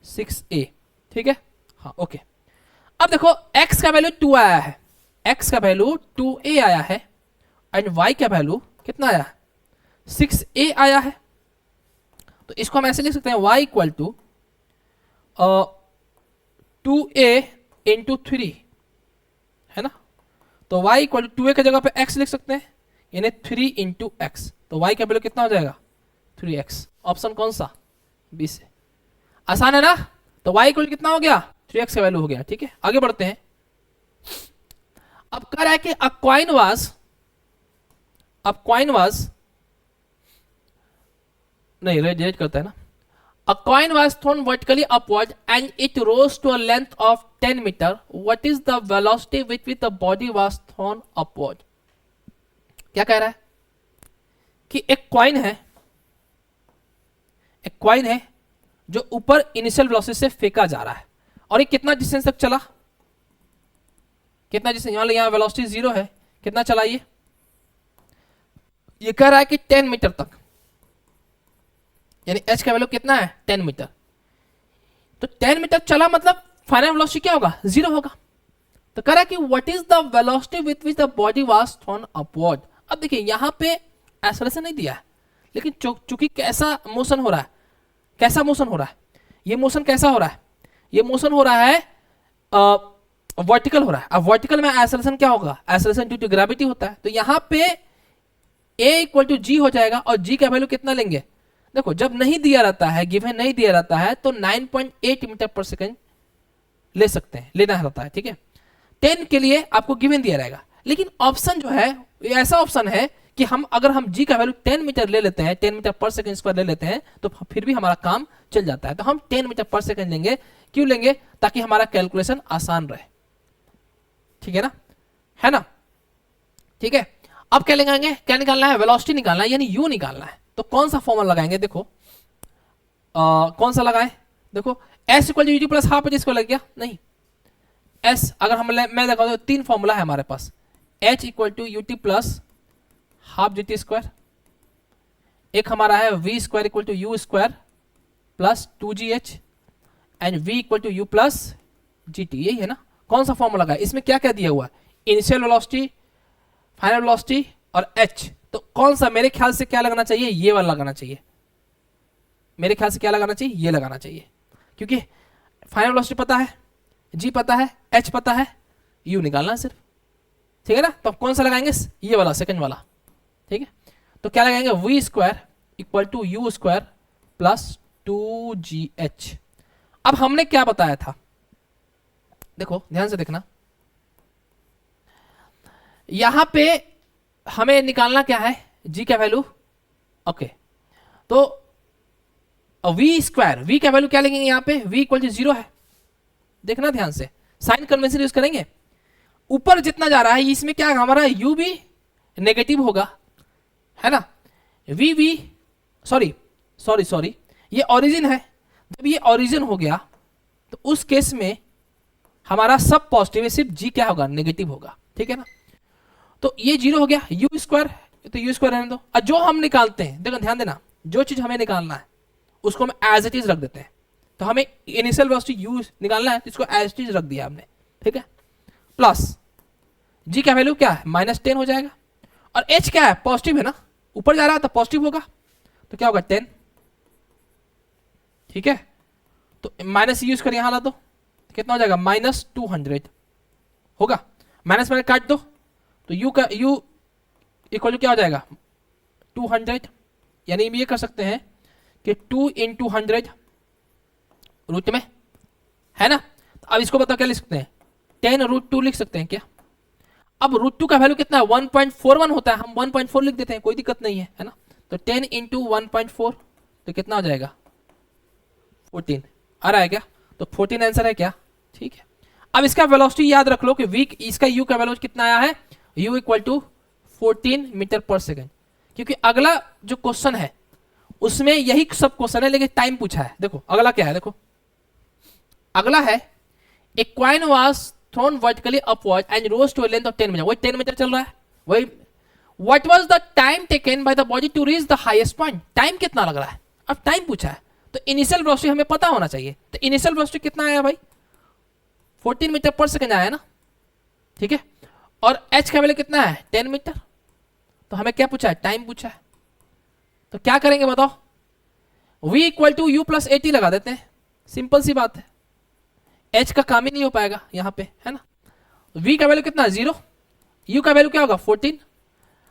6a, ठीक है, हाँ ओके। अब देखो x का वैल्यू 2 आया है, x का वैल्यू 2a आया है, एंड y का वैल्यू कितना आया है 6a आया है। तो इसको हम ऐसे लिख सकते हैं, y equal to 2a into 3 है ना, तो y इक्वल टू 2a की जगह पे x लिख सकते हैं, यानी 3 इंटू एक्स, तो y का वैल्यू कितना हो जाएगा 3x। ऑप्शन कौन सा, बी से, आसान है ना। तो y इक्वल कितना हो गया 3x का वैल्यू हो गया, ठीक है। आगे बढ़ते हैं, अब कह रहा है कि अ कॉइन वाज नहीं रेडिएट करता है ना, a coin was thrown vertically upward and it rose to a length of 10 metre, what is the velocity with which the body was thrown upward. क्या कह रहा है कि एक कॉइन है, एक कॉइन है जो ऊपर इनिशियल वेलोसिटी से फेंका जा रहा है, और ये कितना डिस्टेंस तक चला, कितना डिस्टेंस, यहाँ वेलोसिटी 0 है, कितना चला ये कह रहा है कि 10 मीटर तक, यानी h का वैल्यू कितना है 10 मीटर। तो 10 मीटर चला मतलब फाइनल वेलोसिटी क्या होगा 0 होगा। तो कह रहा है कि what is the velocity with which the body was thrown upward. अब देखिए यहाँ पे एक्सेलरेशन नहीं दिया है, लेकिन चूंकि कैसा मोशन हो रहा है, कैसा मोशन हो रहा है, ये मोशन कैसा हो रहा है, ये मोशन हो रहा है वर्टिकल हो रहा है। अब वर्टिकल में एक्सेलरेशन क्या होगा, एक्सेलरेशन ड्यू टू ग्रेविटी होता है। तो यहाँ पे a इक्वल टू जी हो जाएगा, और g का वैल्यू कितना लेंगे, देखो जब नहीं दिया रहता है, गिवन नहीं दिया रहता है, तो 9.8 मीटर पर सेकंड ले सकते हैं, लेना रहता है, ठीक है। 10 के लिए आपको गिवन दिया रहेगा, लेकिन ऑप्शन जो है ये ऐसा ऑप्शन है कि अगर हम g का वैल्यू 10 मीटर ले लेते हैं, 10 मीटर पर सेकंड स्क्वायर ले लेते हैं, तो फिर भी हमारा काम चल जाता है। तो हम 10 मीटर पर सेकंड लेंगे, क्यों लेंगे, ताकि हमारा कैलकुलेशन आसान रहे, ठीक है ना, ठीक है। अब क्या लगाएंगे, क्या निकालना है, वेलोसिटी निकालना है, यानी u निकालना है। तो कौन सा फॉर्मूला लगाएंगे, देखो कौन सा लगाएं, देखो s equal to u t plus half इसको लग गया, नहीं s अगर मैं लगा दो 3 फॉर्मूला है हमारे पास, h equal to u t plus half g t square, एक हमारा है v square equal to you square plus 2gh and v equal to you plus g t, यही है ना। कौन सा फॉर्मूला लगा है, इसमें क्या क्या दिया हुआ है, इनिशियल वेलोसिटी, फाइनल वेलोसिटी और h। तो कौन सा, मेरे ख्याल से क्या लगाना चाहिए, ये वाला लगाना चाहिए, मेरे ख्याल से क्या लगाना चाहिए, ये लगाना चाहिए, क्योंकि फाइनल वेलोसिटी पता है, g पता है, h पता है, u निकालना है सिर्फ, ठीक है ना। तो कौन सा लगाएंगे, ये वाला सेकंड वाला, ठीक है। तो क्या लगाएंगे, v square equal to you square plus 2gh। अब हमने क्या बताया था, देखो ध्यान से देखना, यहां पे हमें निकालना क्या है, g का वैल्यू, ओके। तो v स्क्वायर, v का वैल्यू क्या लेंगे यहाँ पे, v इक्वल टू 0 है, देखना ध्यान से, साइन कन्वेंशन यूज करेंगे। ऊपर जितना जा रहा है इसमें क्या हमारा u भी नेगेटिव होगा, है ना, v सॉरी ये ओरिजिन है, जब ये ओरिजिन हो गया तो उस केस में हमारा सब पॉजिटिव है, सिर्फ g क्या होगा, नेगेटिव होगा, ठीक है ना। तो ये 0 हो गया, यू स्क्वायर, तो यू स्क्वायर रहने दो। और जो हम निकालते हैं, देखो ध्यान देना, जो चीज हमें निकालना है उसको हम एज इट इज रख देते हैं। तो हमें इनिशियल वेलोसिटी u निकालना है, तो इसको एज इट इज रख दिया हमने, ठीक है, प्लस g का वैल्यू क्या है, -10 हो जाएगा, और h क्या है, पॉजिटिव है ना, ऊपर जा रहा है तो पॉजिटिव होगा, तो क्या होगा 10, ठीक है। तो माइनस यूज कर यहां ला दो, कितना हो जाएगा, -200 होगा, माइनस माइनस काट दो, तो u इक्वल टू क्या हो जाएगा 200, यानी ये कर सकते हैं कि 2 × 100 रूट में, है ना। तो अब इसको बताओ क्या लिख सकते हैं, 10√2 लिख सकते हैं क्या। अब √2 का वैल्यू कितना है, 1.41 होता है, हम 1.4 लिख देते हैं, कोई दिक्कत नहीं है ना। तो 10 × 1.4 तो कितना हो जाएगा 14, आ रहा है क्या, तो 14 आंसर है क्या, ठीक है। अब इसका वेलोसिटी याद रख लो कि इसका u का वैल्यू कितना आया है, u equal to 14 metre per second, क्योंकि अगला जो क्वेश्चन है उसमें यही सब क्वेश्चन है, लेकिन टाइम पूछा है। देखो अगला क्या है, देखो अगला है, a coin was thrown vertically upward and rose to a length of 10 metre, वही 10 मीटर चल रहा है, वही what was the time taken by the body to reach the highest point, time कितना लग रहा है, अब टाइम पूछा है, तो इनिशियल वेलोसिटी हमें पता होना चाहिए। तो इनिशियल वेलोसिटी कितना आया भाई, 14 मीटर पर सेकंड आया ना, ठीक है, और h का वैल्यू कितना है 10 मीटर, तो हमें क्या पूछा है, टाइम पूछा है। तो क्या करेंगे बताओ, v equal to you plus 80 लगा देते हैं, सिंपल सी बात है, h का काम ही नहीं हो पाएगा यहाँ पे, है ना। v का वैल्यू कितना है 0, u का वैल्यू क्या होगा 14,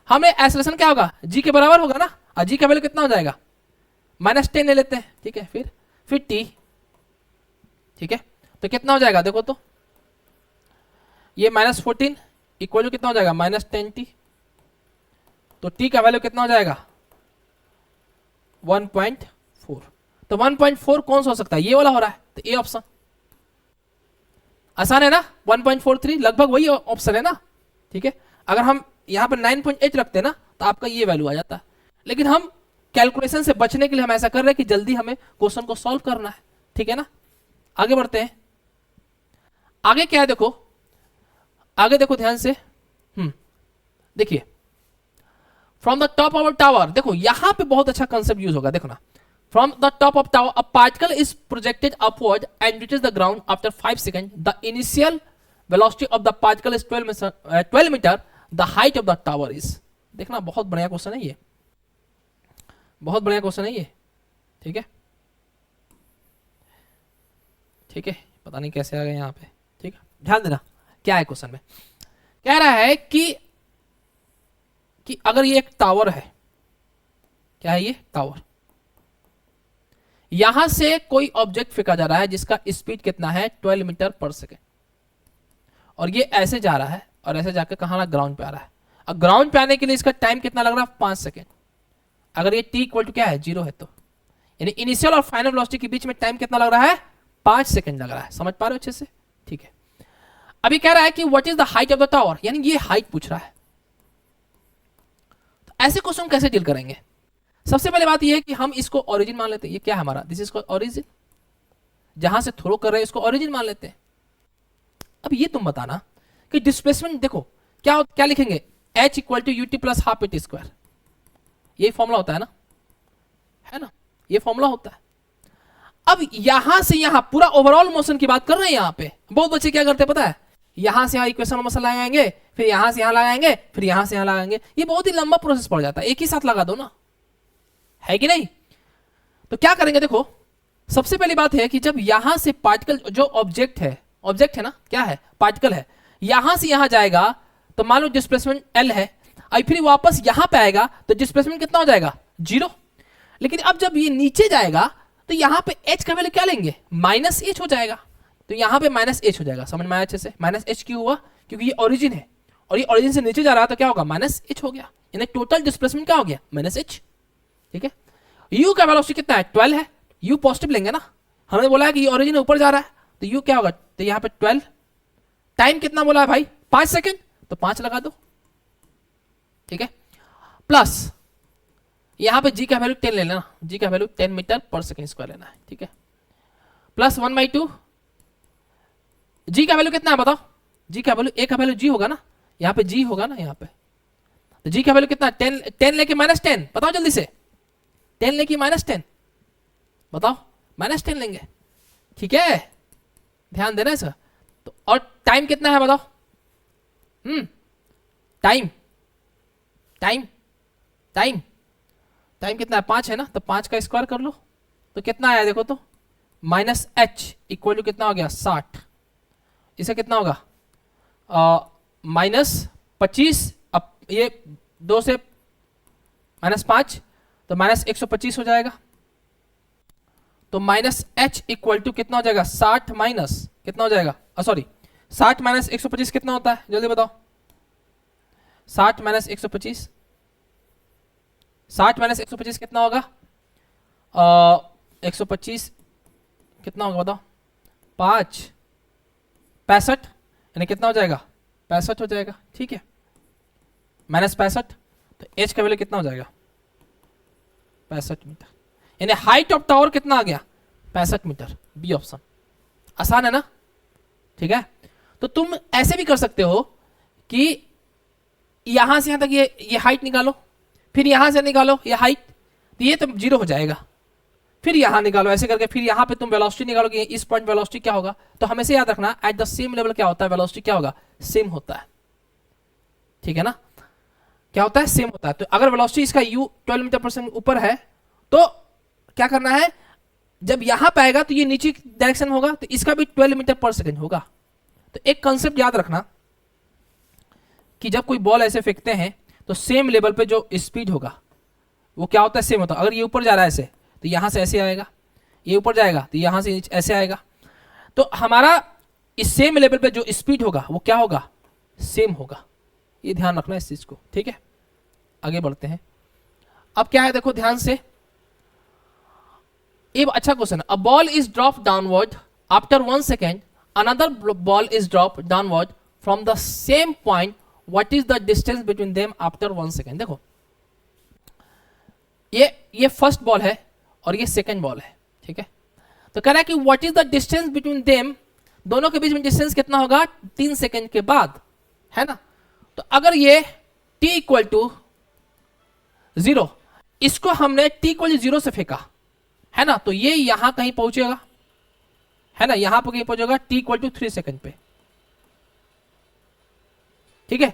हमें एक्सेलरेशन क्या होगा g के बराबर होगा ना, और g का वैल्यू कितना हो जाएगा -10 ले लेते हैं, ठीक है, फिर t, ठीक है, तो कितना हो जाएगा देखो, तो ये -14 इक्वल टू कितना हो जाएगा -10t, तो t का वैल्यू कितना हो जाएगा 1.4, तो 1.4 कौन सा हो सकता है, ये वाला हो रहा है, तो ए ऑप्शन आसान है ना, 1.43 लगभग वही ऑप्शन है ना, ठीक है। अगर हम यहाँ पर 9.8 रखते हैं ना, तो आपका ये वैल्यू आ जाता है, लेकिन हम कैलकुलेशन से बचने के लिए हम ऐसा कर रहे हैं कि जल्दी हमें क्वेश्चन को सॉल्व करना है, ठीक है ना। आगे बढ़ते हैं। आगे क्या है देखो, आगे देखो ध्यान से, देखिए from the top of a tower, देखो यहां पे बहुत अच्छा कंसेप्ट यूज होगा, देखो ना। From the top of tower a particle is projected upward and reaches the ground after 5 second, the initial velocity of the particle is 12 metre, the height of the tower is. देखना बहुत बढ़िया question है ये, बहुत बढ़िया question है ये, ठीक है, ठीक है, पता नहीं कैसे आ गए यहाँ पे, ठीक है। ध्यान देना क्या है क्वेश्चन में, कह रहा है कि अगर ये एक टावर है, क्या है ये टावर, यहां से कोई ऑब्जेक्ट फेंका जा रहा है जिसका स्पीड कितना है 12 मीटर पर सेकेंड, और ये ऐसे जा रहा है और ऐसे जाकर कहां ग्राउंड पे आ रहा है। अब ग्राउंड पे आने के लिए इसका टाइम कितना लग रहा है 5 सेकेंड। अगर ये t इक्वल टू क्या है 0 है तो यानी इनिशियल और फाइनल वेलोसिटी के बीच में टाइम कितना लग रहा है 5 सेकेंड लग रहा है। समझ पा रहे हो अच्छे से, ठीक है। अभी कह रहा है कि what is the height of the tower, यानी ये हाइट पूछ रहा है। तो ऐसे क्वेश्चन कैसे डील करेंगे? सबसे पहले बात ये है कि हम इसको ओरिजिन मान लेते हैं। ये क्या है हमारा, दिस इज ओरिजिन, जहां से थ्रो कर रहे हैं इसको ओरिजिन मान लेते हैं। अब ये तुम बताना कि डिस्प्लेसमेंट, देखो क्या क्या लिखेंगे, h equal to u t plus half eighty square, ये फॉर्मूला होता है ना, ये फॉर्मूला होता है। अब यहां से यहां पूरा ओवरऑल मोशन की बात कर रहे हैं। यहां पे बहुत बच्चे क्या करते हैं पता है, यहां से यहां इक्वेशन मोशन लगाएंगे, फिर यहां से यहां लगाएंगे, फिर यहां से यहां लगाएंगे। ये बहुत ही लंबा प्रोसेस पड़ जाता है, एक ही साथ लगा दो ना, है कि नहीं। तो क्या करेंगे, देखो सबसे पहली बात है कि जब यहां से पार्टिकल, जो ऑब्जेक्ट है ना, क्या है पार्टिकल है, यहां से यहां जाएगा तो मान लो डिस्प्लेसमेंट L है, और फिर वापस यहां पे आएगा तो डिस्प्लेसमेंट कितना हो जाएगा 0। लेकिन अब जब ये नीचे जाएगा तो यहां पे h का वैल्यू क्या लेंगे -h हो जाएगा, तो यहां पे -h हो जाएगा। समझ में आया अच्छे से, -h क्यों हुआ, क्योंकि ये ओरिजिन है और ये ओरिजिन से नीचे जा रहा है तो क्या होगा -h हो गया, यानी टोटल डिस्प्लेसमेंट क्या हो गया -h, ठीक है। u का वेलोसिटी कितना है 12 है, u पॉजिटिव लेंगे ना, हमने बोला है कि ये ओरिजिन ऊपर जा रहा है तो u क्या होगा, तो यहाँ पे 12, टाइम कितना बोला है भाई 5 सेकेंड, तो 5 लगा दो, ठीक है। प्लस यहां पे g का वैल्यू 10 ले लेना, g का value 10 metre per second square लेना है, ठीक है। प्लस 1/2, g का वैल्यू कितना है बताओ, g का वैल्यू, a का वैल्यू g होगा ना, यहाँ पे g होगा ना, यहाँ पे तो g का वैल्यू कितना 10 लेके -10, बताओ जल्दी से, 10 लेके -10 बताओ, -10 लेंगे, ठीक है, ध्यान देना इसका। तो और टाइम कितना है बताओ, टाइम कितना है 5 है ना, तो 5 का स्क्वायर कर लो तो कितना आया देखो तो, -h इक्वल टू कितना हो गया 60, इसे कितना होगा -25, अब ये 2 से -5 तो -125 हो जाएगा, तो -h इक्वल टू कितना हो जाएगा 60 माइनस कितना हो जाएगा, सॉरी 60 माइनस 125 कितना होता है जल्दी बताओ, 60 माइनस 125, 60 माइनस 125 कितना होगा, 125 कितना होगा बताओ, 5 65, यानी कितना हो जाएगा 65 हो जाएगा, ठीक है, -65, तो h का वैल्यू कितना हो जाएगा 65 मीटर, यानी हाइट ऑफ टावर कितना आ गया 65 मीटर, बी ऑप्शन। आसान है ना, ठीक है। तो तुम ऐसे भी कर सकते हो कि यहां से यहां तक ये हाइट निकालो, फिर यहां से निकालो ये हाइट, तो ये तो 0 हो जाएगा, फिर यहां निकालो ऐसे करके, फिर यहां पे तुम वेलोसिटी निकालो कि इस पॉइंट वेलोसिटी क्या होगा। तो हमेशा याद रखना एट द सेम लेवल क्या होता है, वेलोसिटी क्या होगा सेम होता है, ठीक है ना, क्या होता है सेम होता है। तो अगर वेलोसिटी इसका u 12 मीटर पर सेकंड ऊपर है तो क्या करना है, जब यहां पे आएगा तो ये नीचे डायरेक्शन होगा तो इसका भी 12 मीटर पर सेकंड होगा। तो एक कंसेप्ट याद रखना कि जब कोई बॉल ऐसे फेंकते हैं तो सेम लेवल पे जो स्पीड होगा वो क्या होता है सेम होता है। अगर ये ऊपर जा रहा है ऐसे तो यहां से ऐसे आएगा, ये ऊपर जाएगा तो यहां से ऐसे आएगा, तो हमारा इस सेम लेवल पे जो स्पीड होगा वो क्या होगा सेम होगा। ये ध्यान रखना इस चीज को, ठीक है। आगे बढ़ते हैं। अब क्या है देखो ध्यान से, एक अच्छा question, a ball is drop downward after 1 second, another ball is drop downward from the same point, what is the distance between them after 1 second. देखो ये फर्स्ट बॉल है और ये सेकंड बॉल है, ठीक है। तो कह रहा है कि what is the distance between them, दोनों के बीच में डिस्टेंस कितना होगा 3 सेकंड के बाद, है ना। तो अगर ये t इक्वल टू 0, इसको हमने t इक्वल टू 0 से फेंका, है ना, तो ये यहां कहीं पहुंचेगा, है ना, यहां पर कहीं पहुंचेगा t इक्वल टू 3 सेकंड पे, ठीक है।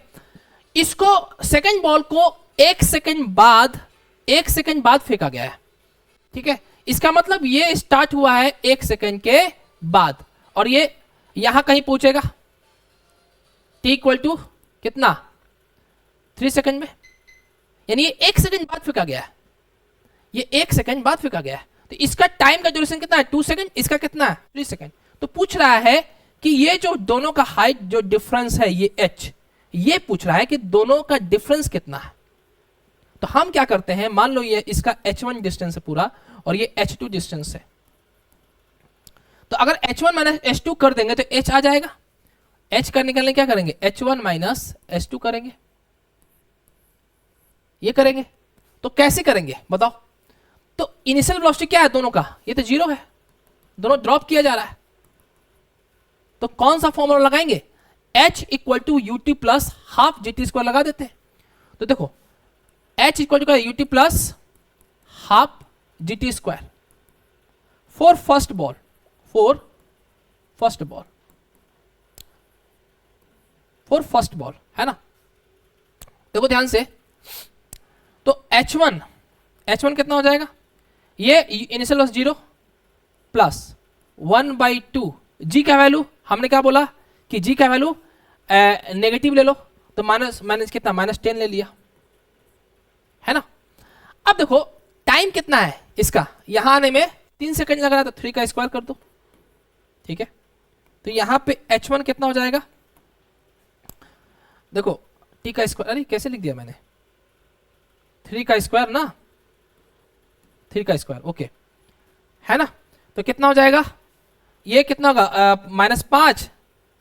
इसको सेकंड बॉल को 1 सेकंड बाद फेंका गया है, ठीक है। इसका मतलब ये स्टार्ट हुआ है 1 सेकंड के बाद और ये यहां कहीं पहुंचेगा t इक्वल टू कितना 3 सेकंड में, यानी ये 1 सेकंड बाद फेंका गया है, ये 1 सेकंड बाद फेंका गया है। तो इसका टाइम का ड्यूरेशन कितना है 2 सेकंड, इसका कितना है 3 सेकंड। तो पूछ रहा है कि ये जो दोनों का हाइट जो डिफरेंस है ये h, ये पूछ रहा है कि दोनों का डिफरेंस कितना है। तो हम क्या करते हैं, मान लो ये इसका h1 डिस्टेंस है पूरा और ये h2 डिस्टेंस है, तो अगर h1 माइनस h2 कर देंगे तो h आ जाएगा। h का निकालने क्या करेंगे, h1 माइनस h2 करेंगे, ये करेंगे। तो कैसे करेंगे बताओ। तो इनिशियल वेलोसिटी क्या है दोनों का, ये तो 0 है, दोनों ड्रॉप किया जा रहा है। तो कौन सा फॉर्मूला लगाएंगे, h equal to ut plus half g t square लगा देते हैं। तो देखो h equal to ut plus half g t square for first ball, है ना। देखो ध्यान से, तो h1 कितना हो जाएगा, ये इनिशियल लॉस 0 प्लस 1/2 g का वैल्यू, हमने क्या बोला कि g का वैल्यू नेगेटिव ले लो, तो माइनस कितना -10 ले लिया, है ना। अब देखो टाइम कितना है इसका, यहां आने में 3 सेकंड लग रहा है, तो 3 का स्क्वायर कर दो, ठीक है। तो यहां पे h1 कितना हो जाएगा, देखो t का स्क्वायर, अरे कैसे लिख दिया मैंने, 3 का स्क्वायर ना, 3 का स्क्वायर, ओके, है ना। तो कितना हो जाएगा, ये कितना होगा -5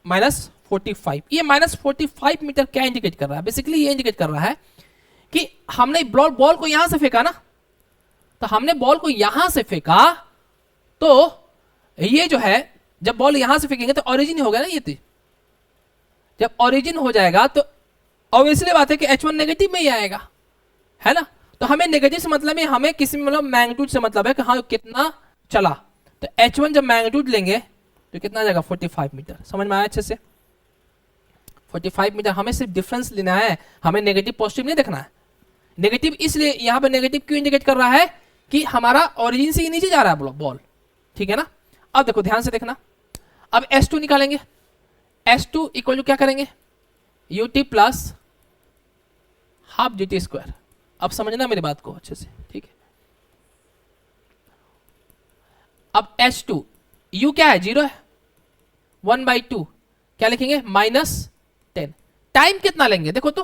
-45। ये -45 मीटर क्या इंडिकेट कर रहा है, बेसिकली ये इंडिकेट कर रहा है कि हमने बॉल को यहां से फेंका ना, तो हमने बॉल को यहां से फेंका, तो ये जो है जब बॉल यहां से फेंकेंगे तो ओरिजिन हो गया ना, ये तो जब ओरिजिन हो जाएगा तो ऑब्वियसली बात है कि h1 नेगेटिव में ही आएगा, है ना। तो हमें नेगेटिव से मतलब है, हमें किसी में मतलब मैग्नीट्यूड से मतलब है कि हाँ कितना चला। तो h1 जब मैग्नीट्यूड लेंगे तो कितना आ जाएगा 45 मीटर, समझ में आया अच्छे से। 45 मीटर, हमें सिर्फ डिफरेंस लेना है, हमें नेगेटिव पॉजिटिव नहीं देखना है। नेगेटिव इसलिए यहाँ पे नेगेटिव क्यों इंडिकेट कर रहा है कि हमारा ओरिजिन से ही नीचे जा रहा है बॉल, ठीक है ना। अब देखो ध्यान से देखना, अब S2 निकालेंगे, S2 इक्वल टू क्या करेंगे, ut plus half g t square. अब समझना मेरी बात को अच्छे से, ठीक है। अब H2 u क्या है 0 है, 1/2 क्या लिखेंगे -10। टाइम कितना लेंगे, देखो तो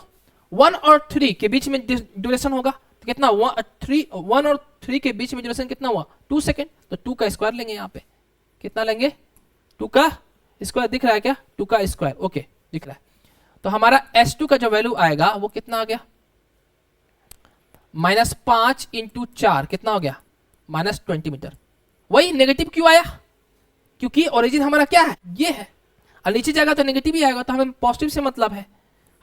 1 और 3 के बीच में ड्यूरेशन होगा, तो कितना 1 और 3 के बीच में ड्यूरेशन कितना हुआ 2 सेकेंड। तो 2 का स्क्वायर लेंगे, यहाँ पे कितना लेंगे 2 का स्क्वायर, दिख रहा है क्या 2 का स्क्वायर, ओके दिख रहा है। तो हमारा S2 का जो वैल्यू आएगा वो कितना आ गया, -5 × 4 कितना हो गया -20 मीटर। वही नेगेटिव क्यों आया, क्योंकि ओरिजिन हमारा क्या है ये है, और नीचे जाएगा तो नेगेटिव ही आएगा, तो हमें पॉजिटिव से मतलब है,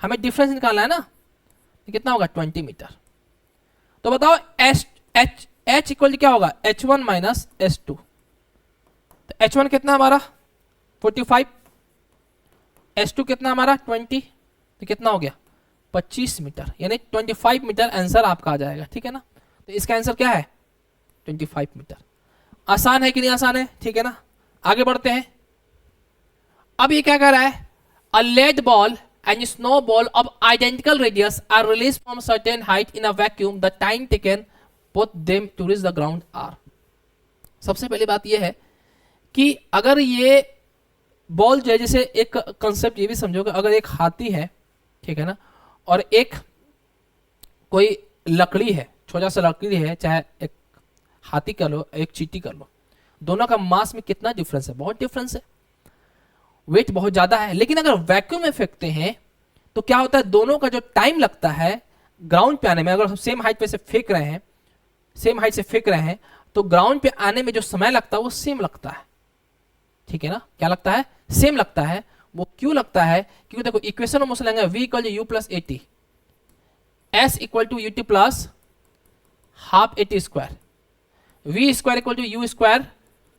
हमें डिफरेंस निकालना है ना। तो कितना होगा 20 मीटर। तो बताओ h इक्वल क्या होगा h1 माइनस h2। तो h1 कितना हमारा 45, h2 कितना हमारा 20, तो कितना हो गया 25 मीटर, यानी 25 मीटर आंसर आपका आ जाएगा, ठीक है ना। तो इसका आंसर क्या है 25 मीटर। आसान है कि नहीं आसान है, ठीक है ना। आगे बढ़ते हैं। अब ये क्या कर रहा है, a lead ball and snow ball of identical radius are release from certain height in a vacuum, the time taken both them to reach the ground are. सबसे पहली बात यह है कि अगर ये बॉल जो है, जैसे एक कंसेप्ट ये भी समझो कि अगर एक हाथी है, ठीक है ना, और एक कोई लकड़ी है, छोटा सा लकड़ी है, चाहे एक हाथी कर लो एक चींटी कर लो, दोनों का मास में कितना डिफरेंस है, बहुत डिफरेंस है, वेट बहुत ज्यादा है। लेकिन अगर वैक्यूम में फेंकते हैं तो क्या होता है, दोनों का जो टाइम लगता है ग्राउंड पे आने में, अगर सेम हाइट पे से फेंक रहे हैं सेम हाइट से फेंक रहे हैं तो ग्राउंड पे आने में जो समय लगता है वो सेम लगता है, ठीक है ना। क्या लगता है? सेम लगता है। वो क्यों लगता है? क्योंकि देखो इक्वेशन ऑफ मोशन लेंगे v equal to you plus a t, s equal to u t plus half a t square, v square equal to you square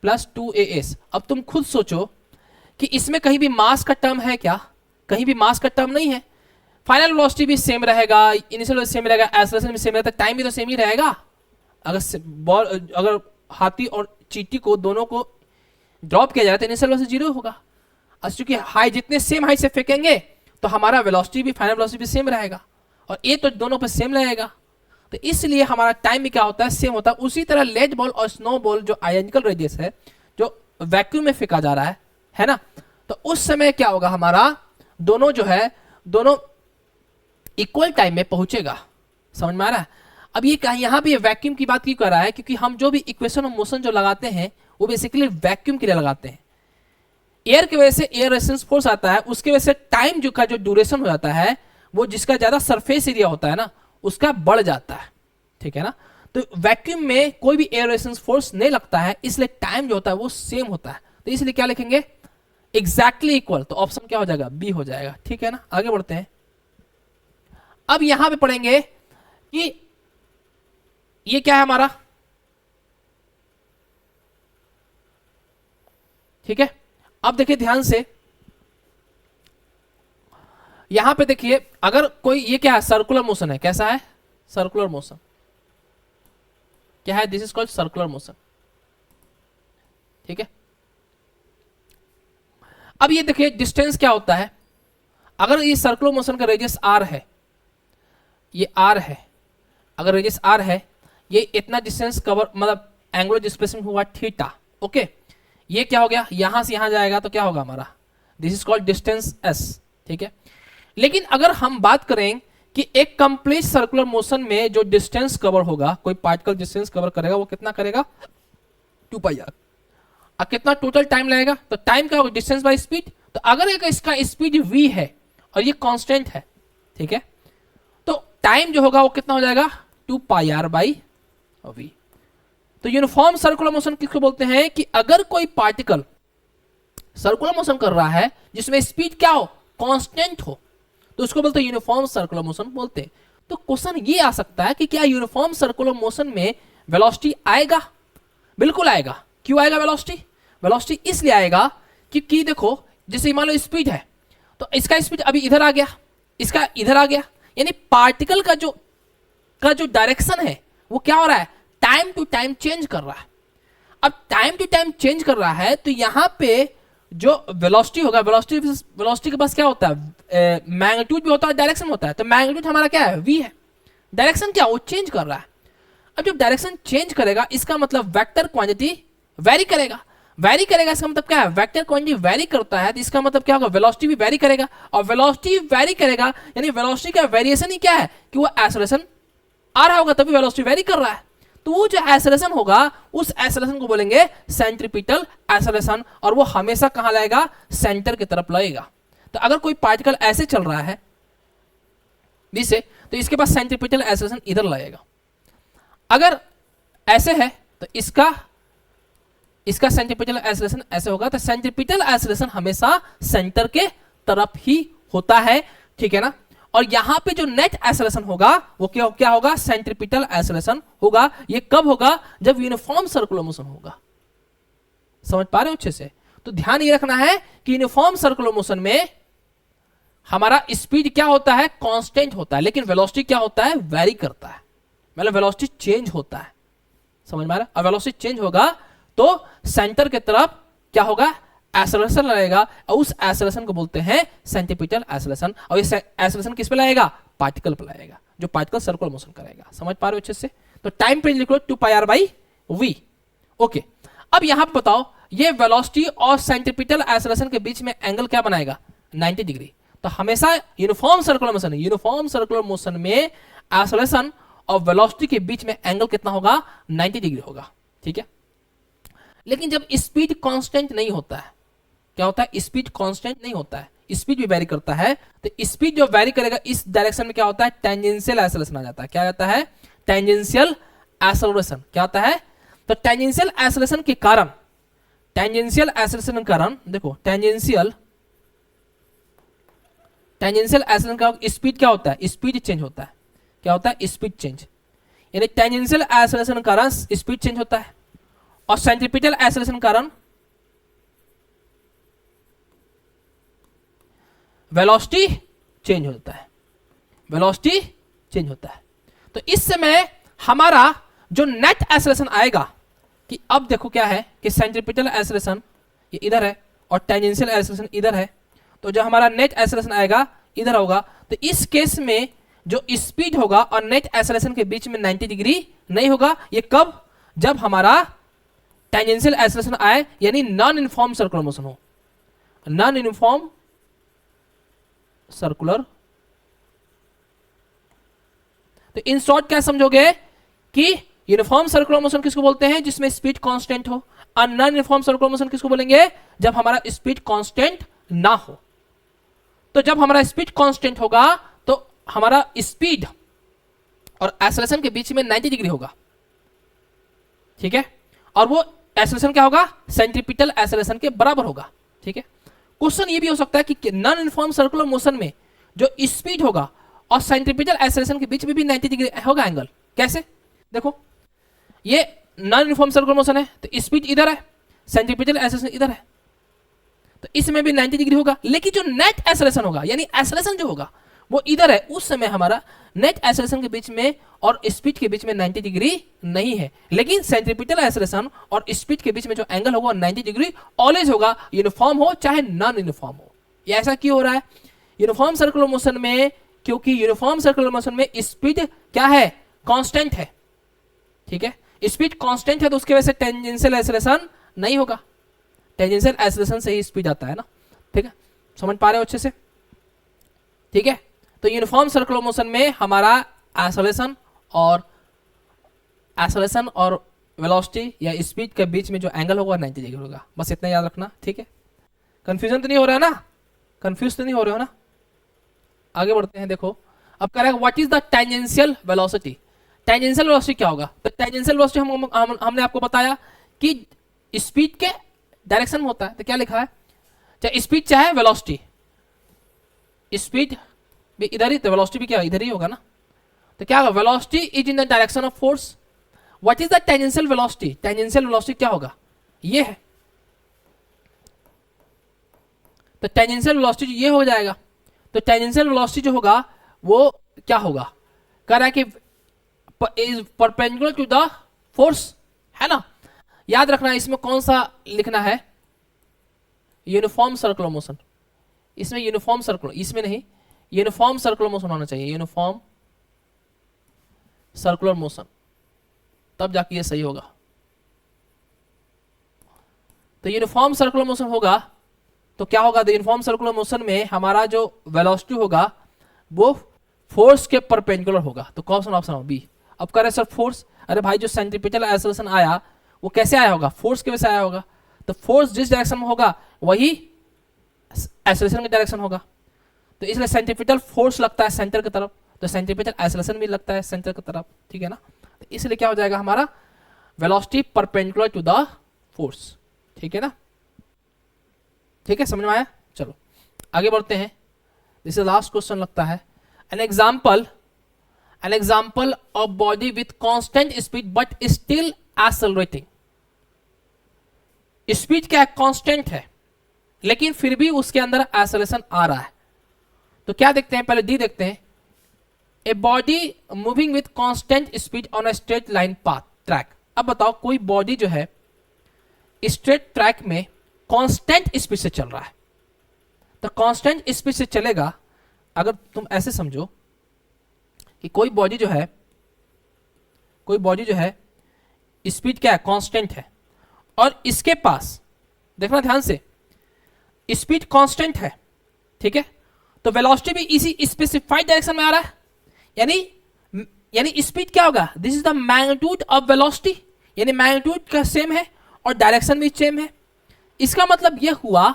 plus 2as। अब तुम खुद सोचो कि इसमें कहीं भी मास का टर्म है क्या? कहीं भी मास का टर्म नहीं है। फाइनल वेलोसिटी भी सेम रहेगा, इनिशियल सेम रहेगा, एक्सेलरेशन भी सेम रहेगा, टाइम भी तो सेम ही रहेगा। अगर हाथी और चींटी को दोनों को ड्रॉप किया जाए तो इनिशियल वेलोसिटी 0 होगा। चूंकि हाई जितने सेम हाइट से फेंकेंगे तो हमारा वेलोसिटी भी फाइनल वेलोसिटी भी सेम रहेगा, और ये तो दोनों पर सेम रहेगा, तो इसलिए हमारा टाइम भी क्या होता है? सेम होता है। उसी तरह लेड बॉल और स्नो बॉल जो आयनिकल रेडियस है, जो वैक्यूम में फेंका जा रहा है ना, तो उस समय क्या होगा? हमारा दोनों जो है दोनों इक्वल टाइम में पहुंचेगा। समझ में आ रहा है? अब ये यहाँ पे वैक्यूम की बात क्यों कर रहा है? क्योंकि हम जो भी इक्वेशन ऑफ मोशन जो लगाते हैं वो बेसिकली वैक्यूम के लिए लगाते हैं। एयर की वजह से एयर रेजिस्टेंस फोर्स आता है, उसकी वजह से टाइम जो का जो ड्यूरेशन हो जाता है वो जिसका ज्यादा सरफेस एरिया होता है ना उसका बढ़ जाता है, ठीक है ना। तो वैक्यूम में कोई भी एयर रेजिस्टेंस फोर्स नहीं लगता है, इसलिए टाइम जो होता है वो सेम होता है। तो इसलिए क्या लिखेंगे? Exactly equal. तो ऑप्शन क्या हो जाएगा? बी हो जाएगा, ठीक है ना। आगे बढ़ते हैं। अब यहां पे पढ़ेंगे कि ये क्या है हमारा, ठीक है। अब देखिए ध्यान से, यहां पे देखिए अगर कोई, ये क्या है? सर्कुलर मोशन है। कैसा है? Circular motion. क्या है? This is called circular motion, ठीक है। अब ये देखिए डिस्टेंस क्या होता है। अगर ये सर्कुलर मोशन का रेडियस r है, ये r है, अगर रेडियस r है, ये इतना डिस्टेंस कवर मतलब एंगुलर डिस्प्लेसमेंट हुआ थीटा, ओके। ये क्या हो गया? यहां से यहां जाएगा तो क्या होगा हमारा? This is called distance s, ठीक है। लेकिन अगर हम बात करें कि एक कंप्लीट सर्कुलर मोशन में जो डिस्टेंस कवर होगा, कोई पार्टिकल डिस्टेंस कवर करेगा, वो कितना करेगा? 2πr। अब कितना टोटल टाइम लगेगा? तो टाइम क्या होगा? Distance by speed. तो अगर एक इसका स्पीड v है और ये कांस्टेंट है, ठीक है, तो टाइम जो होगा वो कितना हो जाएगा? 2πr/v। तो यूनिफॉर्म सर्कुलर मोशन किसको बोलते हैं? कि अगर कोई पार्टिकल सर्कुलर मोशन कर रहा है जिसमें स्पीड क्या हो? कांस्टेंट हो, तो उसको बोलते हैं यूनिफॉर्म सर्कुलर मोशन बोलते हैं। तो क्वेश्चन ये आ सकता है कि क्या यूनिफॉर्म सर्कुलर मोशन में वेलोसिटी आएगा? बिल्कुल आएगा। क्यों आएगा वेलोसिटी? वेलोसिटी इसलिए आएगा क्योंकि देखो जैसे मान लो स्पीड है, तो इसका स्पीड अभी इधर आ गया, इसका इधर आ गया, यानी पार्टिकल का जो डायरेक्शन है वो क्या हो रहा है? टाइम टू टाइम चेंज कर रहा है। अब टाइम टू टाइम चेंज कर रहा है तो यहां पे जो वेलोसिटी होगा, वेलोसिटी के पास क्या होता है? मैग्नीट्यूड भी होता है, डायरेक्शन होता है। तो मैग्नीट्यूड हमारा क्या है? v है। डायरेक्शन क्या? वो चेंज कर रहा है। अब जब डायरेक्शन चेंज करेगा इसका मतलब वेक्टर क्वांटिटी वेरी करेगा। वेरी करेगा इसका मतलब क्या है? वेक्टर क्वांटिटी वेरी करता है तो इसका मतलब क्या होगा? वेलोसिटी भी वेरी करेगा, और वेलोसिटी वेरी करेगा यानी वेलोसिटी का वेरिएशन ही क्या है? कि वो एक्सेलरेशन आ रहा होगा तभी वेलोसिटी वेरी कर रहा है। तो वो जो एक्सेलरेशन होगा उस एक्सेलरेशन को बोलेंगे सेंट्रीपिटल एक्सेलरेशन, और वो हमेशा कहां लाएगा? सेंटर की तरफ लाएगा। तो अगर कोई पार्टिकल ऐसे चल रहा है से, तो इसके पास सेंट्रीपिटल एक्सेलरेशन इधर लगेगा। अगर ऐसे है तो इसका सेंट्रीपिटल एक्सेलरेशन ऐसे होगा। तो सेंट्रीपिटल एक्सेलरेशन हमेशा सेंटर के तरफ ही होता है, ठीक है ना। और यहां पे जो नेट एक्सेलरेशन होगा वो क्या होगा? सेंट्रीपिटल एक्सेलरेशन होगा। ये कब होगा? जब यूनिफॉर्म सर्कुलर मोशन होगा। समझ पा रहे हो अच्छे से? तो ध्यान ये रखना है कि यूनिफॉर्म सर्कुलर मोशन में हमारा स्पीड क्या होता है? कांस्टेंट होता है, लेकिन वेलोसिटी क्या होता है? वेरी करता है, मतलब वेलोसिटी चेंज होता है। समझ में आ रहा है? और वेलोसिटी चेंज होगा तो सेंटर की तरफ क्या होगा? एक्सेलरेशन लगेगा, और उस एक्सेलरेशन को बोलते हैं सेंट्रीपिटल एक्सेलरेशन। और ये एक्सेलरेशन किस पे लाएगा? पार्टिकल पे लाएगा, जो पार्टिकल सर्कुलर मोशन करेगा। समझ पा रहे हो अच्छे से? तो टाइम पे लिख लो 2πr/v, ओके। अब यहां पे बताओ, ये वेलोसिटी और सेंट्रीपिटल एक्सेलरेशन के बीच में एंगल क्या बनाएगा? 90 डिग्री। तो हमेशा यूनिफॉर्म सर्कुलर मोशन में एक्सेलरेशन और वेलोसिटी के बीच में एंगल कितना होगा? 90 डिग्री होगा, ठीक है। लेकिन जब स्पीड कांस्टेंट नहीं होता है, क्या होता है? स्पीड कांस्टेंट नहीं होता है, स्पीड भी वेरी करता है। तो स्पीड जो वेरी करेगा इस डायरेक्शन में क्या होता है? टेंजेंशियल एक्सेलरेशन आ जाता है। क्या आ जाता है? टेंजेंशियल एक्सेलरेशन क्या होता है? तो टेंजेंशियल एक्सेलरेशन के कारण, टेंजेंशियल एक्सेलरेशन के कारण देखो, टेंजेंशियल एक्सेलरेशन का स्पीड क्या होता है? स्पीड चेंज होता है। क्या होता है? Speed change. यानी टेंजेंशियल एक्सेलरेशन के कारण स्पीड चेंज होता है, और सेंट्रीपिटल एक्सेलरेशन के कारण वेलोसिटी चेंज होता है। वेलोसिटी चेंज होता है। तो इस समय हमारा जो नेट एक्सेलरेशन आएगा, कि अब देखो क्या है कि सेंट्रीपिटल एक्सेलरेशन ये इधर है और टेंजेंशियल एक्सेलरेशन इधर है, तो जो हमारा नेट एक्सेलरेशन आएगा इधर होगा। तो इस केस में जो स्पीड होगा और नेट एक्सेलरेशन के बीच में 90 डिग्री नहीं होगा। ये कब? जब हमारा टेंजेंशियल एक्सेलरेशन आए, यानी नॉन यूनिफॉर्म सर्कुलर मोशन हो। Non uniform circular. तो इन शॉर्ट क्या समझोगे कि यूनिफॉर्म सर्कुलर मोशन किसको बोलते हैं? जिसमें स्पीड कांस्टेंट हो। और नॉन यूनिफॉर्म सर्कुलर मोशन किसको बोलेंगे? जब हमारा स्पीड कांस्टेंट ना हो। तो जब हमारा स्पीड कांस्टेंट होगा तो हमारा स्पीड और एक्सेलरेशन के बीच में 90 डिग्री होगा। ठीक है, और वो एक्सेलरेशन क्या होगा? सेंट्रीपिटल एक्सेलरेशन के बराबर होगा। ठीक है, क्वेश्चन ये भी हो सकता है कि नॉन यूनिफॉर्म सर्कुलर मोशन में जो स्पीड होगा और सेंट्रीपिटल एक्सेलरेशन के बीच में भी 90 डिग्री होगा एंगल। कैसे? देखो, ये नॉन यूनिफॉर्म सर्कुलर मोशन है, तो स्पीड इधर है, सेंट्रीपिटल एक्सेलरेशन इधर है, तो इसमें भी 90 डिग्री होगा। लेकिन जो नेट एक्सेलरेशन होगा, यानी एक्सेलरेशन जो होगा वो इधर है, उस समय हमारा नेट एक्सेलरेशन के बीच में और स्पीड के बीच में 90 डिग्री नहीं है। लेकिन सेंट्रीपिटल एक्सेलरेशन और स्पीड के बीच में जो एंगल होगा 90 डिग्री ऑलवेज होगा, यूनिफॉर्म हो चाहे नॉन यूनिफॉर्म हो। ये ऐसा क्यों हो रहा है? यूनिफॉर्म सर्कुलर मोशन में, क्योंकि यूनिफॉर्म सर्कुलर मोशन में स्पीड क्या है? कांस्टेंट है। ठीक है, स्पीड कांस्टेंट है, तो उसकी वजह से टेंजेंशियल एक्सेलरेशन नहीं होगा। टेंजेंशियल एक्सेलरेशन से ही स्पीड आता है ना। ठीक है, समझ पा रहे हो अच्छे से? ठीक है, तो यूनिफॉर्म सर्कुलर मोशन में हमारा एक्सेलरेशन और वेलोसिटी या स्पीड के बीच में जो एंगल होगा 90 डिग्री होगा। बस इतना याद रखना। ठीक है, कंफ्यूजन तो नहीं हो रहा है ना? कंफ्यूज तो नहीं हो रहे हो ना? आगे बढ़ते हैं। देखो, अब कह रहा है what is the tangential velocity. Tangential velocity क्या होगा? तो टेंजेंशियल वेलोसिटी हमने आपको बताया कि स्पीड के डायरेक्शन में होता है। तो क्या लिखा है? चाहे स्पीड चाहे वेलोसिटी, स्पीड भी इधर ही, तो वेलोसिटी भी क्या इधर ही होगा ना। तो क्या होगा? Velocity is in the direction of force. What is the tangential velocity? Tangential velocity क्या होगा? ये है। तो टेंजेंशियल वेलोसिटी ये हो जाएगा। तो टेंजेंशियल वेलोसिटी जो होगा वो क्या होगा? कह रहा है कि is perpendicular to the force, है ना। याद रखना इसमें कौन सा लिखना है? Uniform circular motion. इसमें यूनिफॉर्म सर्कुलर, इसमें नहीं, यूनिफॉर्म सर्कुलर मोशन होना चाहिए। यूनिफॉर्म सर्कुलर मोशन, तब जाके ये सही होगा। तो यूनिफॉर्म सर्कुलर मोशन होगा तो क्या होगा? तो यूनिफॉर्म सर्कुलर मोशन में हमारा जो वेलोसिटी होगा वो फोर्स के परपेंडिकुलर होगा। तो कौन सा ऑप्शन हो? बी। अब कह रहे सर फोर्स, अरे भाई जो सेंट्रीपिटल एक्सेलरेशन आया वो कैसे आया होगा? फोर्स की वजह से आया होगा। तो फोर्स जिस डायरेक्शन में होगा वही एक्सेलरेशन की डायरेक्शन होगा। तो इसलिए सेंट्रीपिटल फोर्स लगता है सेंटर की तरफ, तो सेंट्रीपिटल एक्सेलरेशन भी लगता है सेंटर की तरफ। ठीक है ना। तो इसलिए क्या हो जाएगा हमारा? Velocity perpendicular to the force. ठीक है ना। ठीक है, समझ में आया? चलो आगे बढ़ते हैं। दिस इज लास्ट क्वेश्चन लगता है। An example of body with constant speed but still accelerating. Speed क्या है? कांस्टेंट है, लेकिन फिर भी उसके अंदर एक्सेलरेशन आ रहा है। तो क्या देखते हैं? पहले डी देखते हैं। A body moving with constant speed on a straight line path track. अब बताओ, कोई बॉडी जो है स्ट्रेट ट्रैक में कांस्टेंट स्पीड से चल रहा है। तो कांस्टेंट स्पीड से चलेगा, अगर तुम ऐसे समझो कि कोई बॉडी जो है स्पीड क्या है? कांस्टेंट है, और इसके पास देखना ध्यान से, स्पीड कांस्टेंट है। ठीक है, तो वेलोसिटी भी इसी स्पेसिफाइड डायरेक्शन में आ रहा है। यानी स्पीड क्या होगा? This is the magnitude of velocity, यानी मैग्नीट्यूड का सेम है और डायरेक्शन भी सेम है। इसका मतलब यह हुआ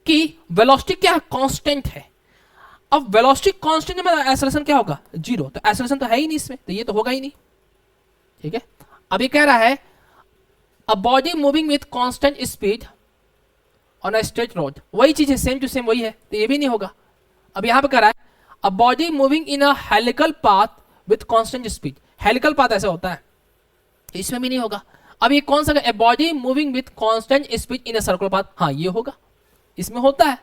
कि वेलोसिटी क्या है? कांस्टेंट है। अब वेलोसिटी कांस्टेंट में एक्सेलरेशन क्या होगा? जीरो। तो एक्सेलरेशन तो है ही नहीं इसमें, तो ये तो होगा ही नहीं। ठीक है, अब ये कह रहा है a body moving with constant speed on a straight road, वही चीज है, सेम टू सेम वही है, तो ये भी नहीं होगा। अब यहां पे कह रहा है a body moving in a helical path with constant speed, helical path ऐसा होता है, इसमें भी नहीं होगा। अब ये कौन सा, a body moving with constant speed in a circular path, हाँ ये होगा। इसमें होता है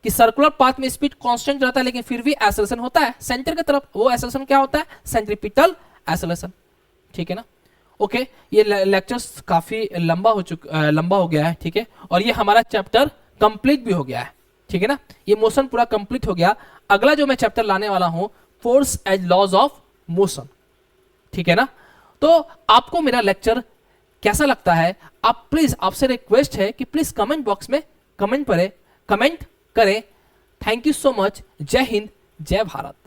कि सर्कुलर पाथ में स्पीड कांस्टेंट रहता है लेकिन फिर भी एक्सेलरेशन होता है सेंटर की तरफ, वो एक्सेलरेशन क्या होता है, सेंट्रीपिटल एक्सेलरेशन, ठीक है ना। ओके, ये लेक्चर्स काफी लंबा हो गया है, ठीक है, और ये हमारा चैप्टर कंप्लीट भी हो गया है, ठीक है ना, ये मोशन पूरा कंप्लीट हो गया। अगला जो मैं चैप्टर लाने वाला हूं, force as laws of motion, ठीक है ना। तो आपको मेरा लेक्चर कैसा लगता है, आप प्लीज, आपसे रिक्वेस्ट है कि प्लीज कमेंट बॉक्स में कमेंट करें। Thank you so much. जय हिंद, जय भारत।